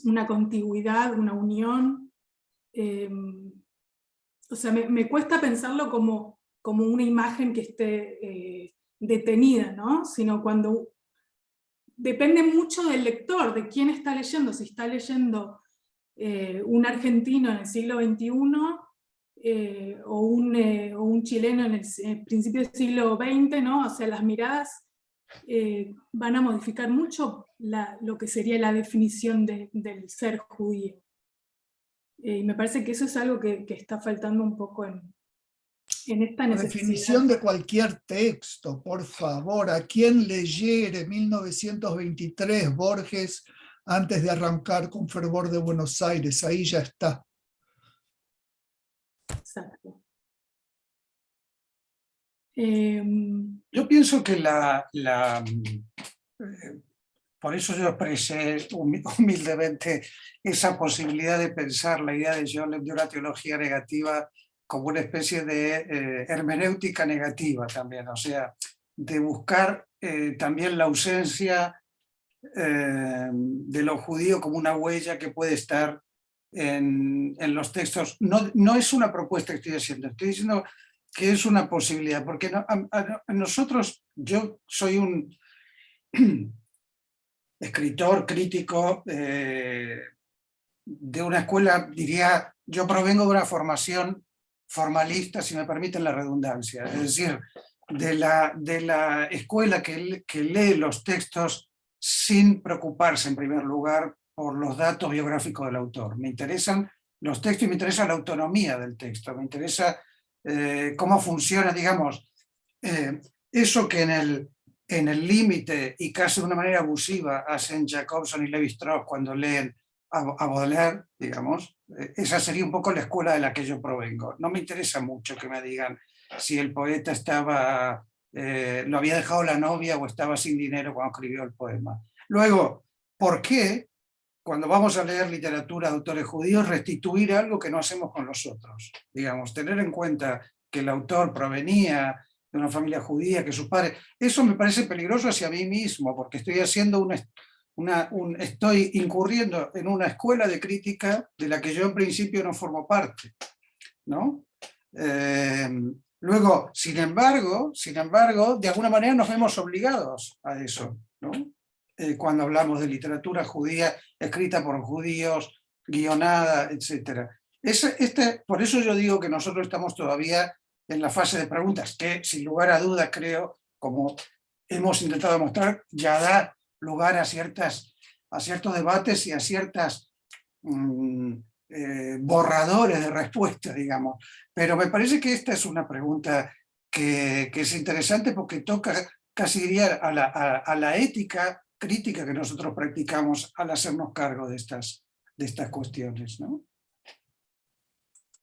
una contigüidad, una unión. O sea, me cuesta pensarlo como una imagen que esté detenida, ¿no? Sino cuando depende mucho del lector, de quién está leyendo, si está leyendo un argentino en el siglo XXI o un chileno en el principio del siglo XX, ¿no? O sea, las miradas van a modificar mucho lo que sería la definición del ser judío. Y me parece que eso es algo que está faltando un poco en esta La necesidad. definición de cualquier texto, por favor, a quien leyere 1923 Borges antes de arrancar con Fervor de Buenos Aires, ahí ya está. Exacto. Yo pienso que por eso yo expresé humildemente esa posibilidad de pensar la idea de una teología negativa como una especie de hermenéutica negativa también, o sea, de buscar también la ausencia de lo judío como una huella que puede estar en los textos. No es una propuesta que estoy diciendo que es una posibilidad, porque nosotros, yo soy un escritor, crítico de una escuela, diría, yo provengo de una formación formalista, si me permiten la redundancia, es decir, de la escuela que lee los textos sin preocuparse en primer lugar por los datos biográficos del autor. Me interesan los textos y me interesa la autonomía del texto, me interesa cómo funciona, digamos, eso que en el límite y casi de una manera abusiva hacen Jacobson y Levi-Strauss cuando leen a Baudelaire, digamos, esa sería un poco la escuela de la que yo provengo. No me interesa mucho que me digan si el poeta estaba, lo había dejado la novia o estaba sin dinero cuando escribió el poema. Luego, ¿por qué cuando vamos a leer literatura de autores judíos restituir algo que no hacemos con los otros? Digamos, tener en cuenta que el autor provenía de una familia judía, que sus padres... Eso me parece peligroso hacia mí mismo, porque estoy haciendo estoy incurriendo en una escuela de crítica de la que yo en principio no formo parte, ¿no? Luego, sin embargo, de alguna manera nos vemos obligados a eso, ¿no? Cuando hablamos de literatura judía escrita por judíos, guionada, etc. Por eso yo digo que nosotros estamos todavía en la fase de preguntas, que sin lugar a dudas creo, como hemos intentado demostrar, ya da lugar a ciertos debates y a ciertas borradores de respuestas, digamos. Pero me parece que esta es una pregunta que es interesante porque toca, casi diría, a la ética crítica que nosotros practicamos al hacernos cargo de estas cuestiones, ¿no?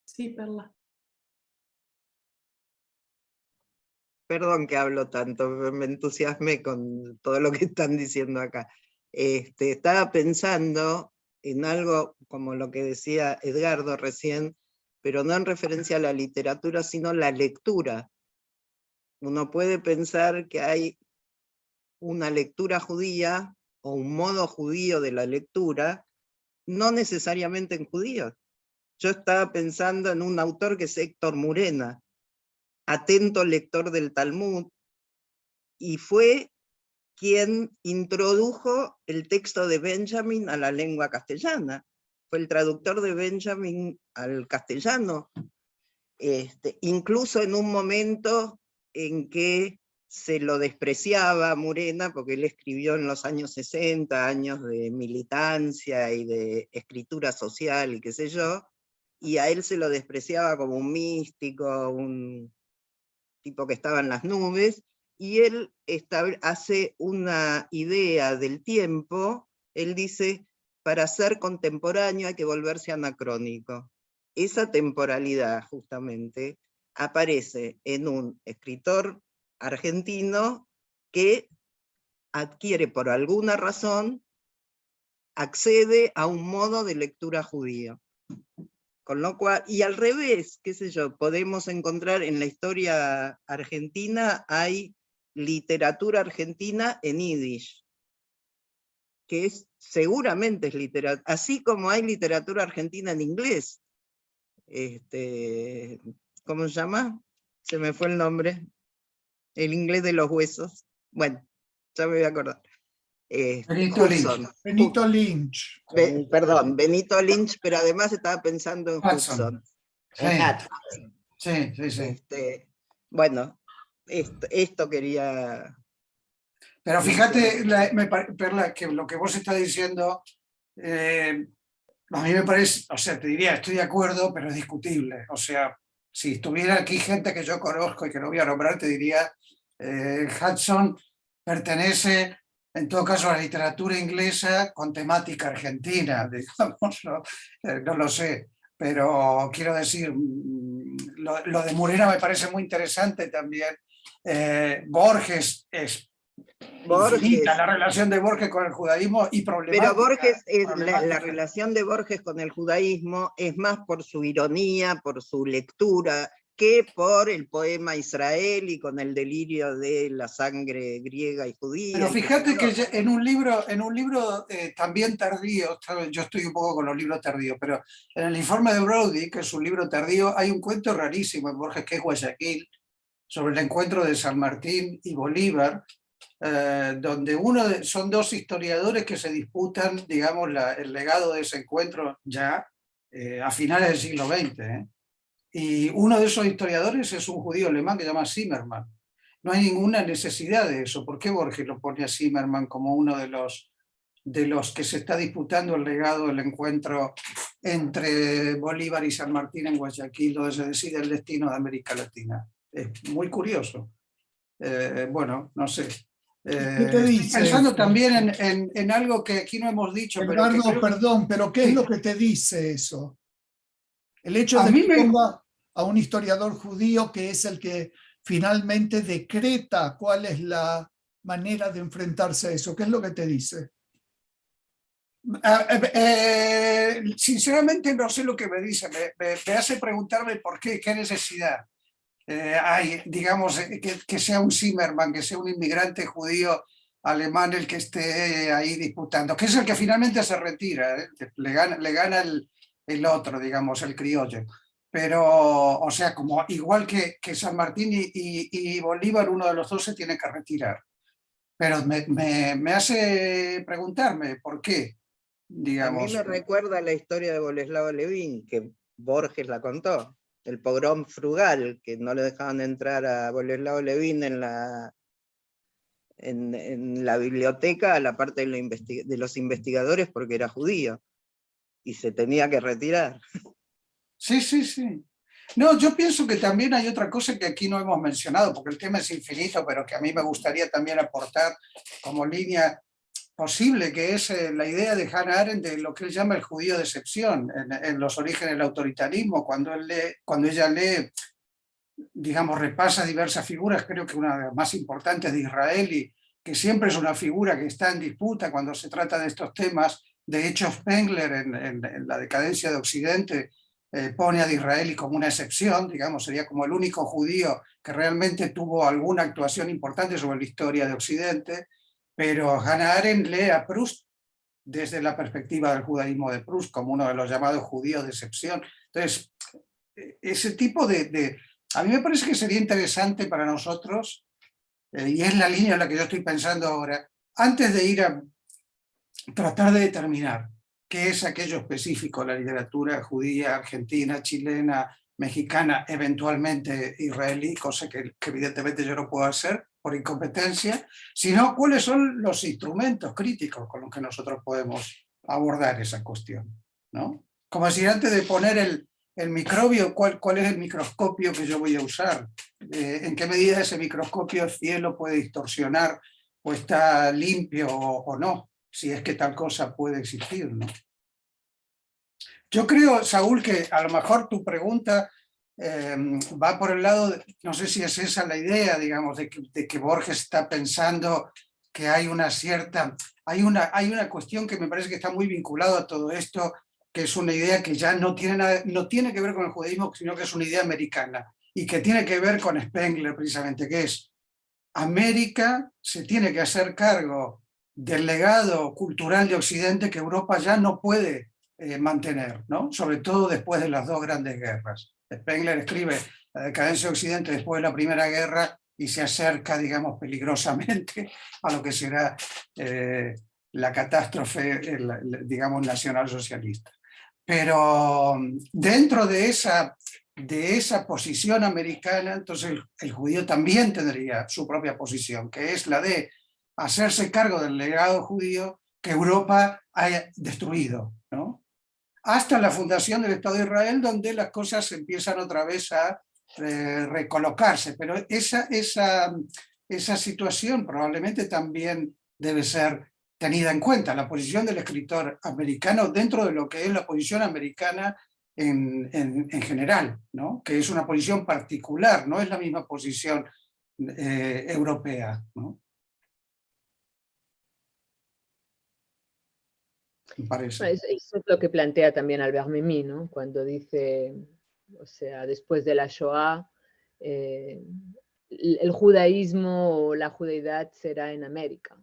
Sí, Perla. Perdón que hablo tanto, me entusiasmé con todo lo que están diciendo acá. Estaba pensando en algo como lo que decía Edgardo recién, pero no en referencia a la literatura, sino la lectura. Uno puede pensar que hay una lectura judía o un modo judío de la lectura, no necesariamente en judíos. Yo estaba pensando en un autor que es Héctor Murena, atento lector del Talmud, y fue quien introdujo el texto de Benjamin a la lengua castellana. Fue el traductor de Benjamin al castellano. Incluso en un momento en que se lo despreciaba a Murena, porque él escribió en los años 60, años de militancia y de escritura social y qué sé yo, y a él se lo despreciaba como un místico, un tipo que estaba en las nubes, y él hace una idea del tiempo. Él dice, para ser contemporáneo hay que volverse anacrónico. Esa temporalidad justamente aparece en un escritor argentino que adquiere por alguna razón, accede a un modo de lectura judío. Con lo cual, y al revés, qué sé yo, podemos encontrar en la historia argentina, hay literatura argentina en yiddish, que seguramente es literatura, así como hay literatura argentina en inglés. ¿Cómo se llama? Se me fue el nombre. El inglés de los huesos. Bueno, ya me voy a acordar. Benito Lynch. Benito Lynch. Perdón, Benito Lynch, pero además estaba pensando en Hudson. Hudson. Sí. Bueno, esto quería... Pero fíjate, Perla, que lo que vos estás diciendo, a mí me parece, o sea, te diría, estoy de acuerdo, pero es discutible. O sea, si estuviera aquí gente que yo conozco y que no voy a nombrar, te diría, Hudson pertenece, en todo caso, a la literatura inglesa con temática argentina, digamos, no lo sé. Pero quiero decir, lo de Murena me parece muy interesante también. Borges es infinita la relación de Borges con el judaísmo y problemática. Pero Borges, la relación de Borges con el judaísmo es más por su ironía, por su lectura, que por el poema Israel y con el delirio de la sangre griega y judía. Pero fíjate que en un libro también tardío, yo estoy un poco con los libros tardíos, pero en el informe de Brody, que es un libro tardío, hay un cuento rarísimo en Borges que es Guayaquil, sobre el encuentro de San Martín y Bolívar, donde son dos historiadores que se disputan, digamos, el legado de ese encuentro ya a finales del siglo XX. Y uno de esos historiadores es un judío alemán que se llama Zimmermann. No hay ninguna necesidad de eso. ¿Por qué Borges lo pone a Zimmermann como uno de los que se está disputando el legado del encuentro entre Bolívar y San Martín en Guayaquil, donde se decide el destino de América Latina? Es muy curioso. Bueno, no sé. ¿Qué te dice? Estoy pensando también en algo que aquí no hemos dicho. Edgardo, perdón, pero ¿qué es lo que te dice eso? El hecho de que ponga a un historiador judío que es el que finalmente decreta cuál es la manera de enfrentarse a eso. ¿Qué es lo que te dice? Sinceramente no sé lo que me dice. Me hace preguntarme por qué necesidad hay, digamos, que sea un Zimmermann, que sea un inmigrante judío alemán el que esté ahí disputando, que es el que finalmente se retira, le gana el otro, digamos, el criollo. Pero, o sea, como igual que San Martín y Bolívar, uno de los dos se tiene que retirar. Pero me hace preguntarme por qué, digamos. A mí me recuerda la historia de Boleslao Levin, que Borges la contó, el pogrom frugal, que no le dejaban entrar a Boleslao Levin en la biblioteca a la parte de los investigadores porque era judío, y se tenía que retirar. Sí. No, yo pienso que también hay otra cosa que aquí no hemos mencionado, porque el tema es infinito, pero que a mí me gustaría también aportar como línea posible, que es la idea de Hannah Arendt de lo que él llama el judío de excepción, en los orígenes del autoritarismo, cuando ella lee, digamos, repasa diversas figuras, creo que una de las más importantes de Israel, y que siempre es una figura que está en disputa cuando se trata de estos temas. De hecho, Spengler en La decadencia de Occidente pone a Disraeli como una excepción, digamos, sería como el único judío que realmente tuvo alguna actuación importante sobre la historia de Occidente. pero Hannah Arendt lee a Proust desde la perspectiva del judaísmo de Proust, como uno de los llamados judíos de excepción. Entonces, ese tipo a mí me parece que sería interesante para nosotros, y es la línea en la que yo estoy pensando ahora, antes de ir a tratar de determinar qué es aquello específico, la literatura judía, argentina, chilena, mexicana, eventualmente israelí, cosa que evidentemente yo no puedo hacer por incompetencia, sino cuáles son los instrumentos críticos con los que nosotros podemos abordar esa cuestión, ¿no? Como decir, antes de poner el microbio, ¿cuál es el microscopio que yo voy a usar? ¿En qué medida ese microscopio el cielo puede distorsionar o está limpio o no? Si es que tal cosa puede existir, ¿no? Yo creo, Saúl, que a lo mejor tu pregunta va por el lado, no sé si es esa la idea, digamos, de que Borges está pensando que hay una cierta, hay una cuestión que me parece que está muy vinculada a todo esto, que es una idea que ya no tiene que ver con el judaísmo, sino que es una idea americana, y que tiene que ver con Spengler precisamente, que es América se tiene que hacer cargo del legado cultural de Occidente que Europa ya no puede mantener, ¿no? Sobre todo después de las dos grandes guerras. Spengler escribe La decadencia de Occidente después de la Primera Guerra y se acerca, digamos, peligrosamente a lo que será la catástrofe, digamos, nacionalsocialista. Pero dentro de esa posición americana, entonces el judío también tendría su propia posición, que es la de hacerse cargo del legado judío que Europa haya destruido, ¿no? Hasta la fundación del Estado de Israel, donde las cosas empiezan otra vez a recolocarse, pero esa situación probablemente también debe ser tenida en cuenta, la posición del escritor americano dentro de lo que es la posición americana en general, ¿no? Que es una posición particular, no es la misma posición europea, ¿no? Me parece. Eso es lo que plantea también Albert Memmi, ¿no? Cuando dice, o sea, después de la Shoah, el judaísmo o la judeidad será en América.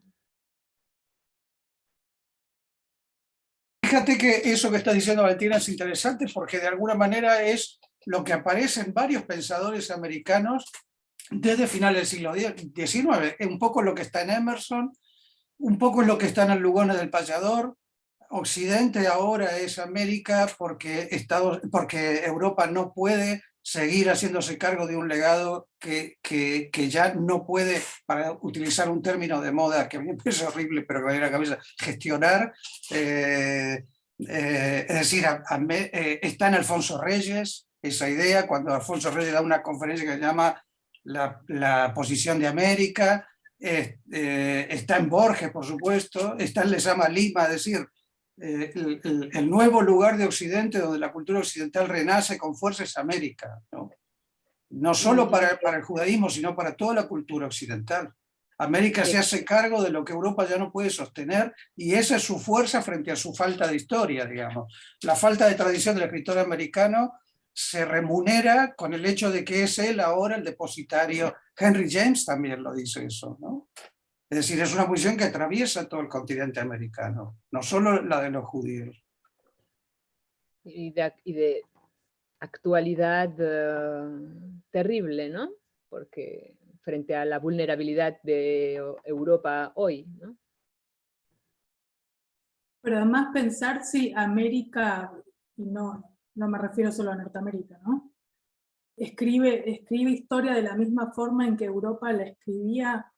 Fíjate que eso que está diciendo Valentina es interesante porque de alguna manera es lo que aparece en varios pensadores americanos desde finales del siglo XIX, un poco lo que está en Emerson, un poco lo que está en el Lugones del Payador. Occidente ahora es América porque Europa no puede seguir haciéndose cargo de un legado que ya no puede, para utilizar un término de moda que a mí me parece horrible, pero que me viene a la cabeza, gestionar. Es decir, está en Alfonso Reyes esa idea, cuando Alfonso Reyes da una conferencia que se llama la posición de América. Está en Borges, por supuesto, está en Lezama Lima, es decir, el nuevo lugar de Occidente donde la cultura occidental renace con fuerza es América, ¿no? No solo para el judaísmo, sino para toda la cultura occidental. América se hace cargo de lo que Europa ya no puede sostener y esa es su fuerza frente a su falta de historia, digamos. La falta de tradición del escritor americano se remunera con el hecho de que es él ahora el depositario. Henry James también lo dice eso, ¿no? Es decir, es una posición que atraviesa todo el continente americano, no solo la de los judíos. Y de actualidad terrible, ¿no? Porque frente a la vulnerabilidad de Europa hoy, ¿no? Pero además pensar si América, y no me refiero solo a Norteamérica, ¿no? Escribe historia de la misma forma en que Europa la escribía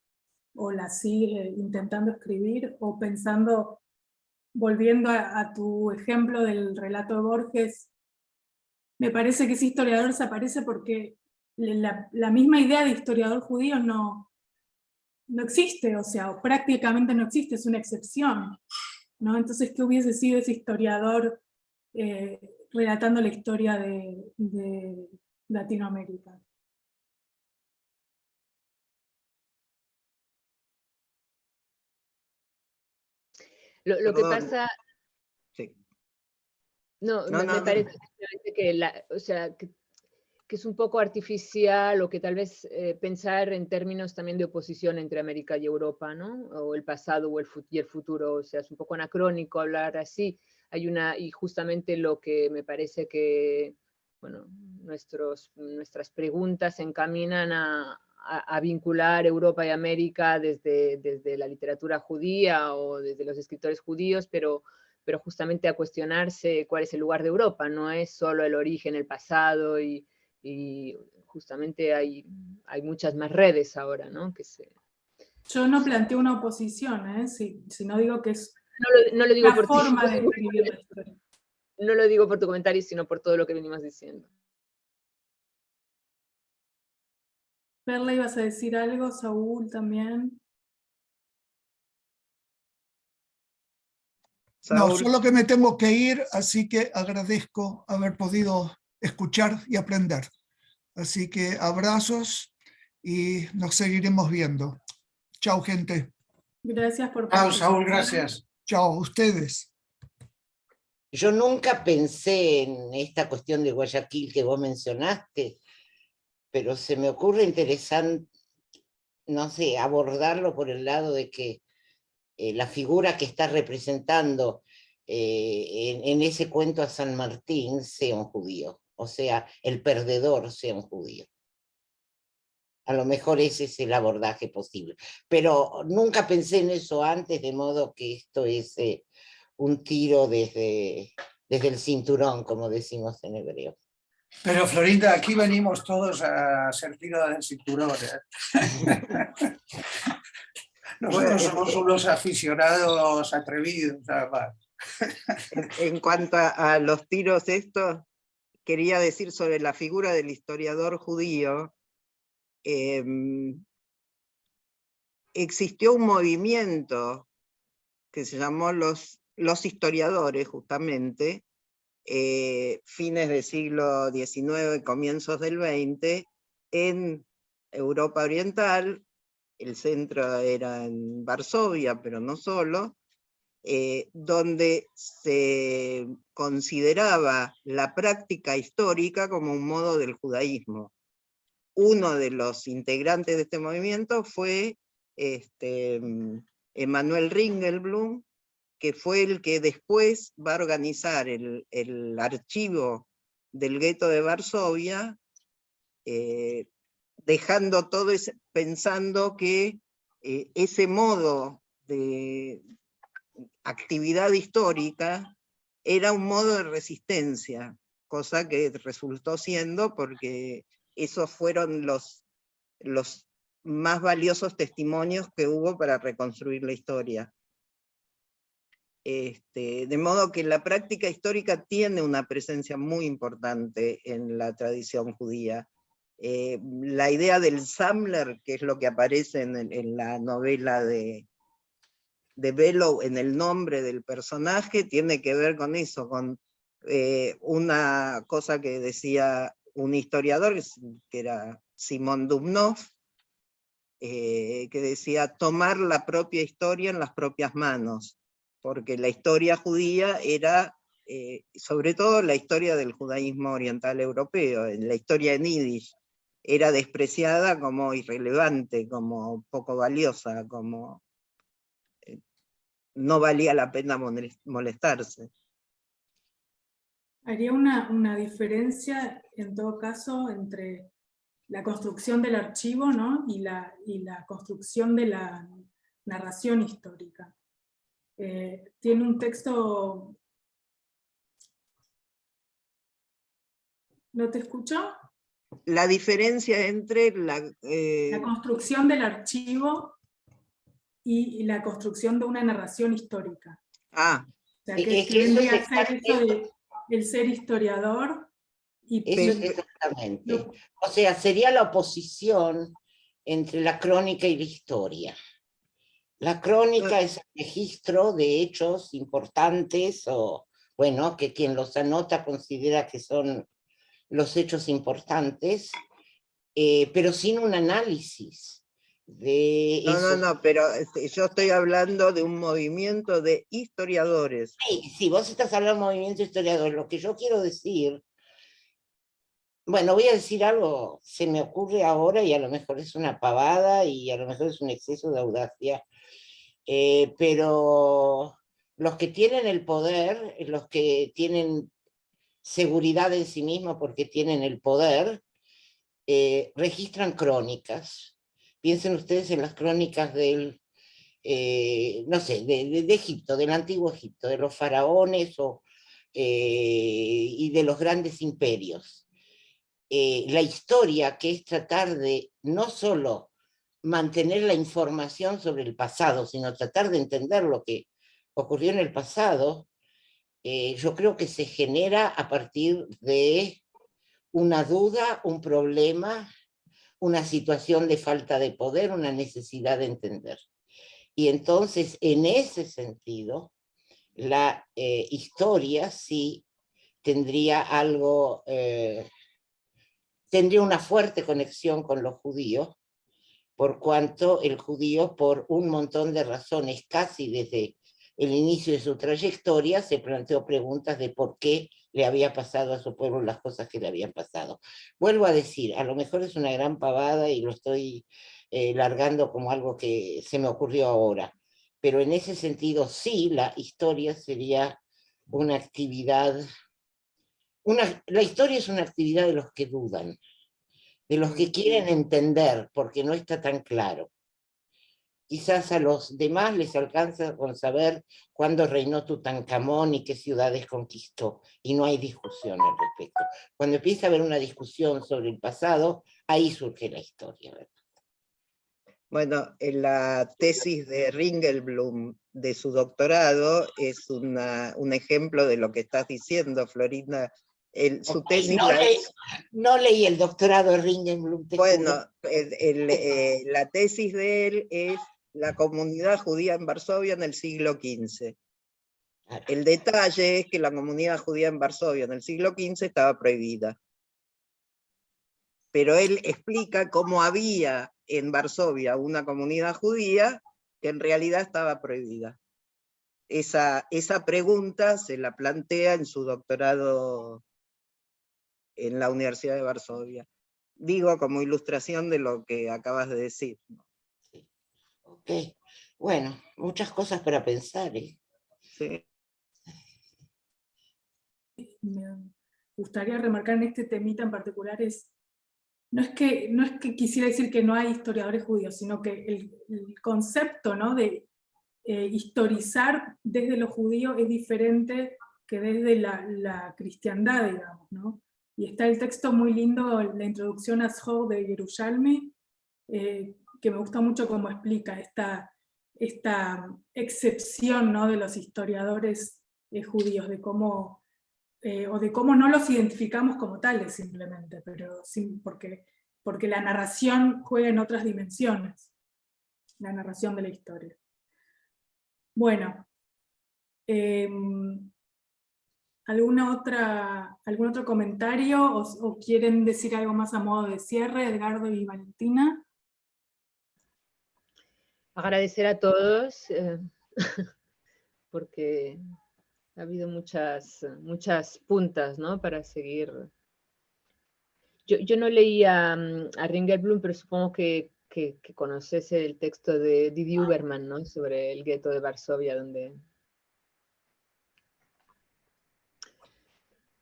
o la sigue intentando escribir, o pensando, volviendo a tu ejemplo del relato de Borges, me parece que ese historiador se aparece porque la misma idea de historiador judío no existe, o sea, o prácticamente no existe, es una excepción, ¿no? Entonces, ¿qué hubiese sido ese historiador relatando la historia de Latinoamérica? Lo que pasa... Sí. No, me parece que que es un poco artificial, o que tal vez pensar en términos también de oposición entre América y Europa, ¿no? O el pasado y el futuro, o sea, es un poco anacrónico hablar así. Y justamente lo que me parece que, bueno, nuestras preguntas se encaminan a vincular Europa y América desde la literatura judía o desde los escritores judíos, pero justamente a cuestionarse cuál es el lugar de Europa. No es solo el origen, el pasado, y justamente hay muchas más redes ahora, ¿no? Yo no planteo una oposición, si no digo que es no lo digo una por ti, forma de escribir la historia. no lo digo por tu comentario, sino por todo lo que venimos diciendo. Perla, ¿ibas a decir algo? Saúl también. No, Saúl, solo que me tengo que ir, así que agradezco haber podido escuchar y aprender. Así que abrazos y nos seguiremos viendo. Chao, gente. Gracias por Chao, participar. Saúl, gracias. Chao, ustedes. Yo nunca pensé en esta cuestión de Guayaquil que vos mencionaste, pero se me ocurre interesante, no sé, abordarlo por el lado de que la figura que está representando en ese cuento a San Martín sea un judío, o sea, el perdedor sea un judío. A lo mejor ese es el abordaje posible, pero nunca pensé en eso antes, de modo que esto es un tiro desde el cinturón, como decimos en hebreo. Pero Florinda, aquí venimos todos a ser tirados del cinturón. Nosotros somos unos aficionados atrevidos, nada más. en cuanto a los tiros estos, quería decir sobre la figura del historiador judío. Existió un movimiento que se llamó los historiadores, justamente, fines del siglo XIX, comienzos del XX, en Europa Oriental. El centro era en Varsovia, pero no solo, donde se consideraba la práctica histórica como un modo del judaísmo. Uno de los integrantes de este movimiento fue Emanuel Ringelblum, que fue el que después va a organizar el archivo del gueto de Varsovia, dejando todo pensando que ese modo de actividad histórica era un modo de resistencia, cosa que resultó siendo, porque esos fueron los más valiosos testimonios que hubo para reconstruir la historia. De modo que la práctica histórica tiene una presencia muy importante en la tradición judía. La idea del Samler, que es lo que aparece en la novela de Bellow, en el nombre del personaje, tiene que ver con eso, con una cosa que decía un historiador, que era Simón Dubnov, que decía tomar la propia historia en las propias manos, porque la historia judía era, sobre todo la historia del judaísmo oriental europeo, la historia en Yiddish, era despreciada como irrelevante, como poco valiosa, como no valía la pena molestarse. Haría una diferencia, en todo caso, entre la construcción del archivo, ¿no? y la construcción de la narración histórica. Tiene un texto... ¿No te escucho? La diferencia entre la construcción del archivo y la construcción de una narración histórica. Ah, O sea, Es que que eso vendría es a ser eso de el ser historiador y eso es exactamente. O sea, sería la oposición entre la crónica y la historia. La crónica es el registro de hechos importantes, o bueno, que quien los anota considera que son los hechos importantes, pero sin un análisis de esos. no, pero yo estoy hablando de un movimiento de historiadores. Sí, vos estás hablando de movimiento historiador. Lo que yo quiero decir bueno, voy a decir algo, se me ocurre ahora y a lo mejor es una pavada y a lo mejor es un exceso de audacia, pero los que tienen el poder, los que tienen seguridad en sí mismos porque tienen el poder, registran crónicas. Piensen ustedes en las crónicas del, no sé, de Egipto, del antiguo Egipto, de los faraones y de los grandes imperios. La historia, que es tratar de no solo mantener la información sobre el pasado, sino tratar de entender lo que ocurrió en el pasado, yo creo que se genera a partir de una duda, un problema, una situación de falta de poder, una necesidad de entender. Y entonces, en ese sentido, la historia sí tendría algo, tendría una fuerte conexión con los judíos, por cuanto el judío, por un montón de razones, casi desde el inicio de su trayectoria, se planteó preguntas de por qué le había pasado a su pueblo las cosas que le habían pasado. Vuelvo a decir, a lo mejor es una gran pavada y lo estoy largando como algo que se me ocurrió ahora, pero en ese sentido sí, la historia sería una actividad, la historia es una actividad de los que dudan, de los que quieren entender, porque no está tan claro. Quizás a los demás les alcanza con saber cuándo reinó Tutankamón y qué ciudades conquistó, y no hay discusión al respecto. Cuando empieza a haber una discusión sobre el pasado, ahí surge la historia, ¿verdad? Bueno, en la tesis de Ringelblum de su doctorado es un ejemplo de lo que estás diciendo, Florinda. Su tesis no leí el doctorado de Ringelblum. Bueno, la tesis de él es la comunidad judía en Varsovia en el siglo XV. El detalle es que la comunidad judía en Varsovia en el siglo XV estaba prohibida. Pero él explica cómo había en Varsovia una comunidad judía que en realidad estaba prohibida. Esa pregunta se la plantea en su doctorado en la Universidad de Varsovia. Digo, como ilustración de lo que acabas de decir. Sí. Ok, bueno, muchas cosas para pensar. Sí. Me gustaría remarcar en este temita en particular no es que quisiera decir que no hay historiadores judíos, sino que el concepto, ¿no?, de historizar desde lo judío es diferente que desde la cristiandad, digamos, ¿no? Y está el texto muy lindo, la introducción a Zhor de Yerushalmi, que me gusta mucho cómo explica esta excepción, ¿no?, de los historiadores judíos, de cómo, o de cómo no los identificamos como tales simplemente, pero porque la narración juega en otras dimensiones, la narración de la historia. Bueno, ¿algún otro comentario o quieren decir algo más a modo de cierre, Edgardo y Valentina? Agradecer a todos, porque ha habido muchas puntas, ¿no?, para seguir. Yo no leí a Ringelblum, pero supongo que conoces el texto de Didi Huberman, ¿no?, sobre el gueto de Varsovia, donde...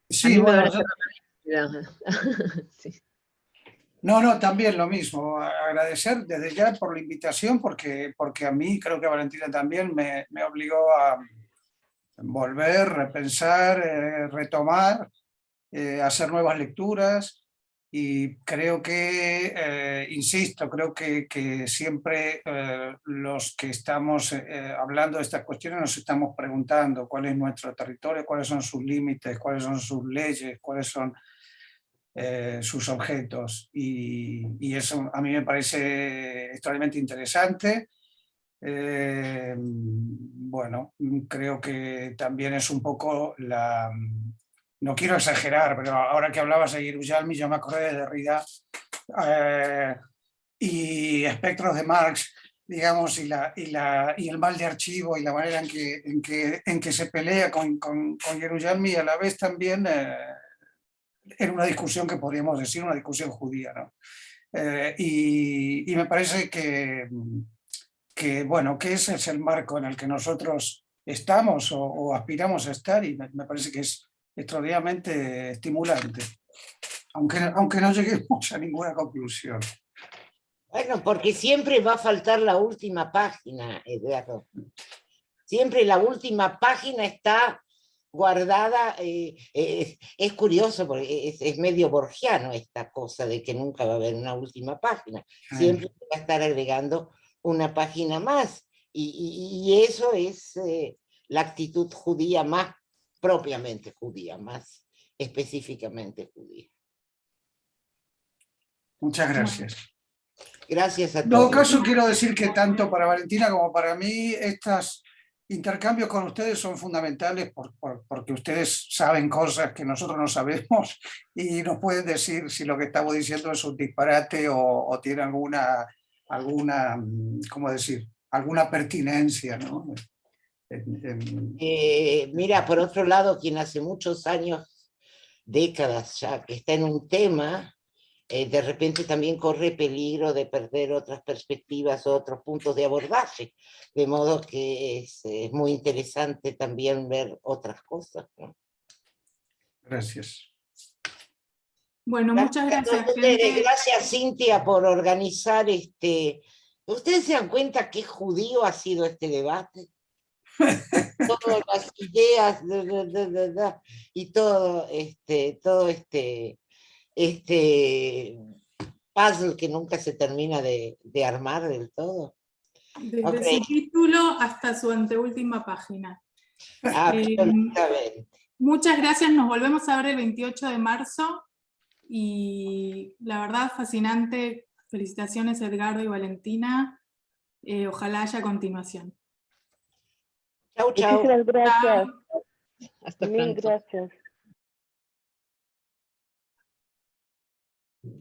Sí, a mí bueno, me parece... Sí. No, también lo mismo. Agradecer desde ya por la invitación, porque a mí, creo que a Valentina también, me obligó a volver, repensar, retomar, hacer nuevas lecturas, y creo que, insisto, creo que siempre los que estamos hablando de estas cuestiones nos estamos preguntando cuál es nuestro territorio, cuáles son sus límites, cuáles son sus leyes, cuáles son sus objetos, y eso a mí me parece extremadamente interesante. Bueno, creo que también es un poco no quiero exagerar, pero ahora que hablabas de Yerushalmi, yo me acordé de Derrida y Espectros de Marx, digamos, y el mal de archivo y la manera en que se pelea con Yerushalmi, y a la vez también en una discusión que podríamos decir una discusión judía, ¿no? Y me parece bueno, que ese es el marco en el que nosotros estamos o aspiramos a estar, y me parece que es extraordinariamente estimulante, aunque no lleguemos a ninguna conclusión. Bueno, porque siempre va a faltar la última página, Edgardo. Siempre la última página está guardada. Es curioso, porque es medio borgiano esta cosa de que nunca va a haber una última página. Siempre va a estar agregando una página más. Y eso es la actitud judía más propiamente judía, más específicamente judía. Muchas gracias. Gracias a En todos. todo caso, quiero decir que tanto para Valentina como para mí, estos intercambios con ustedes son fundamentales porque ustedes saben cosas que nosotros no sabemos y nos pueden decir si lo que estamos diciendo es un disparate o tiene alguna, ¿cómo decir?, alguna pertinencia, ¿no? Mira, por otro lado, quien hace muchos años, décadas ya, que está en un tema, de repente también corre peligro de perder otras perspectivas, otros puntos de abordaje, de modo que es muy interesante también ver otras cosas, ¿no? Gracias. Bueno, muchas gracias, gente. Gracias, Cintia, por organizar este. ¿Ustedes se dan cuenta qué judío ha sido este debate? Todas las ideas y todo este puzzle que nunca se termina de armar del todo. Desde su título hasta su anteúltima página. Absolutamente. Muchas gracias, nos volvemos a ver el 28 de marzo y la verdad fascinante. Felicitaciones Edgardo y Valentina. Ojalá haya continuación. Chau, chau. Muchísimas gracias. Chao. Hasta Mil pronto. gracias.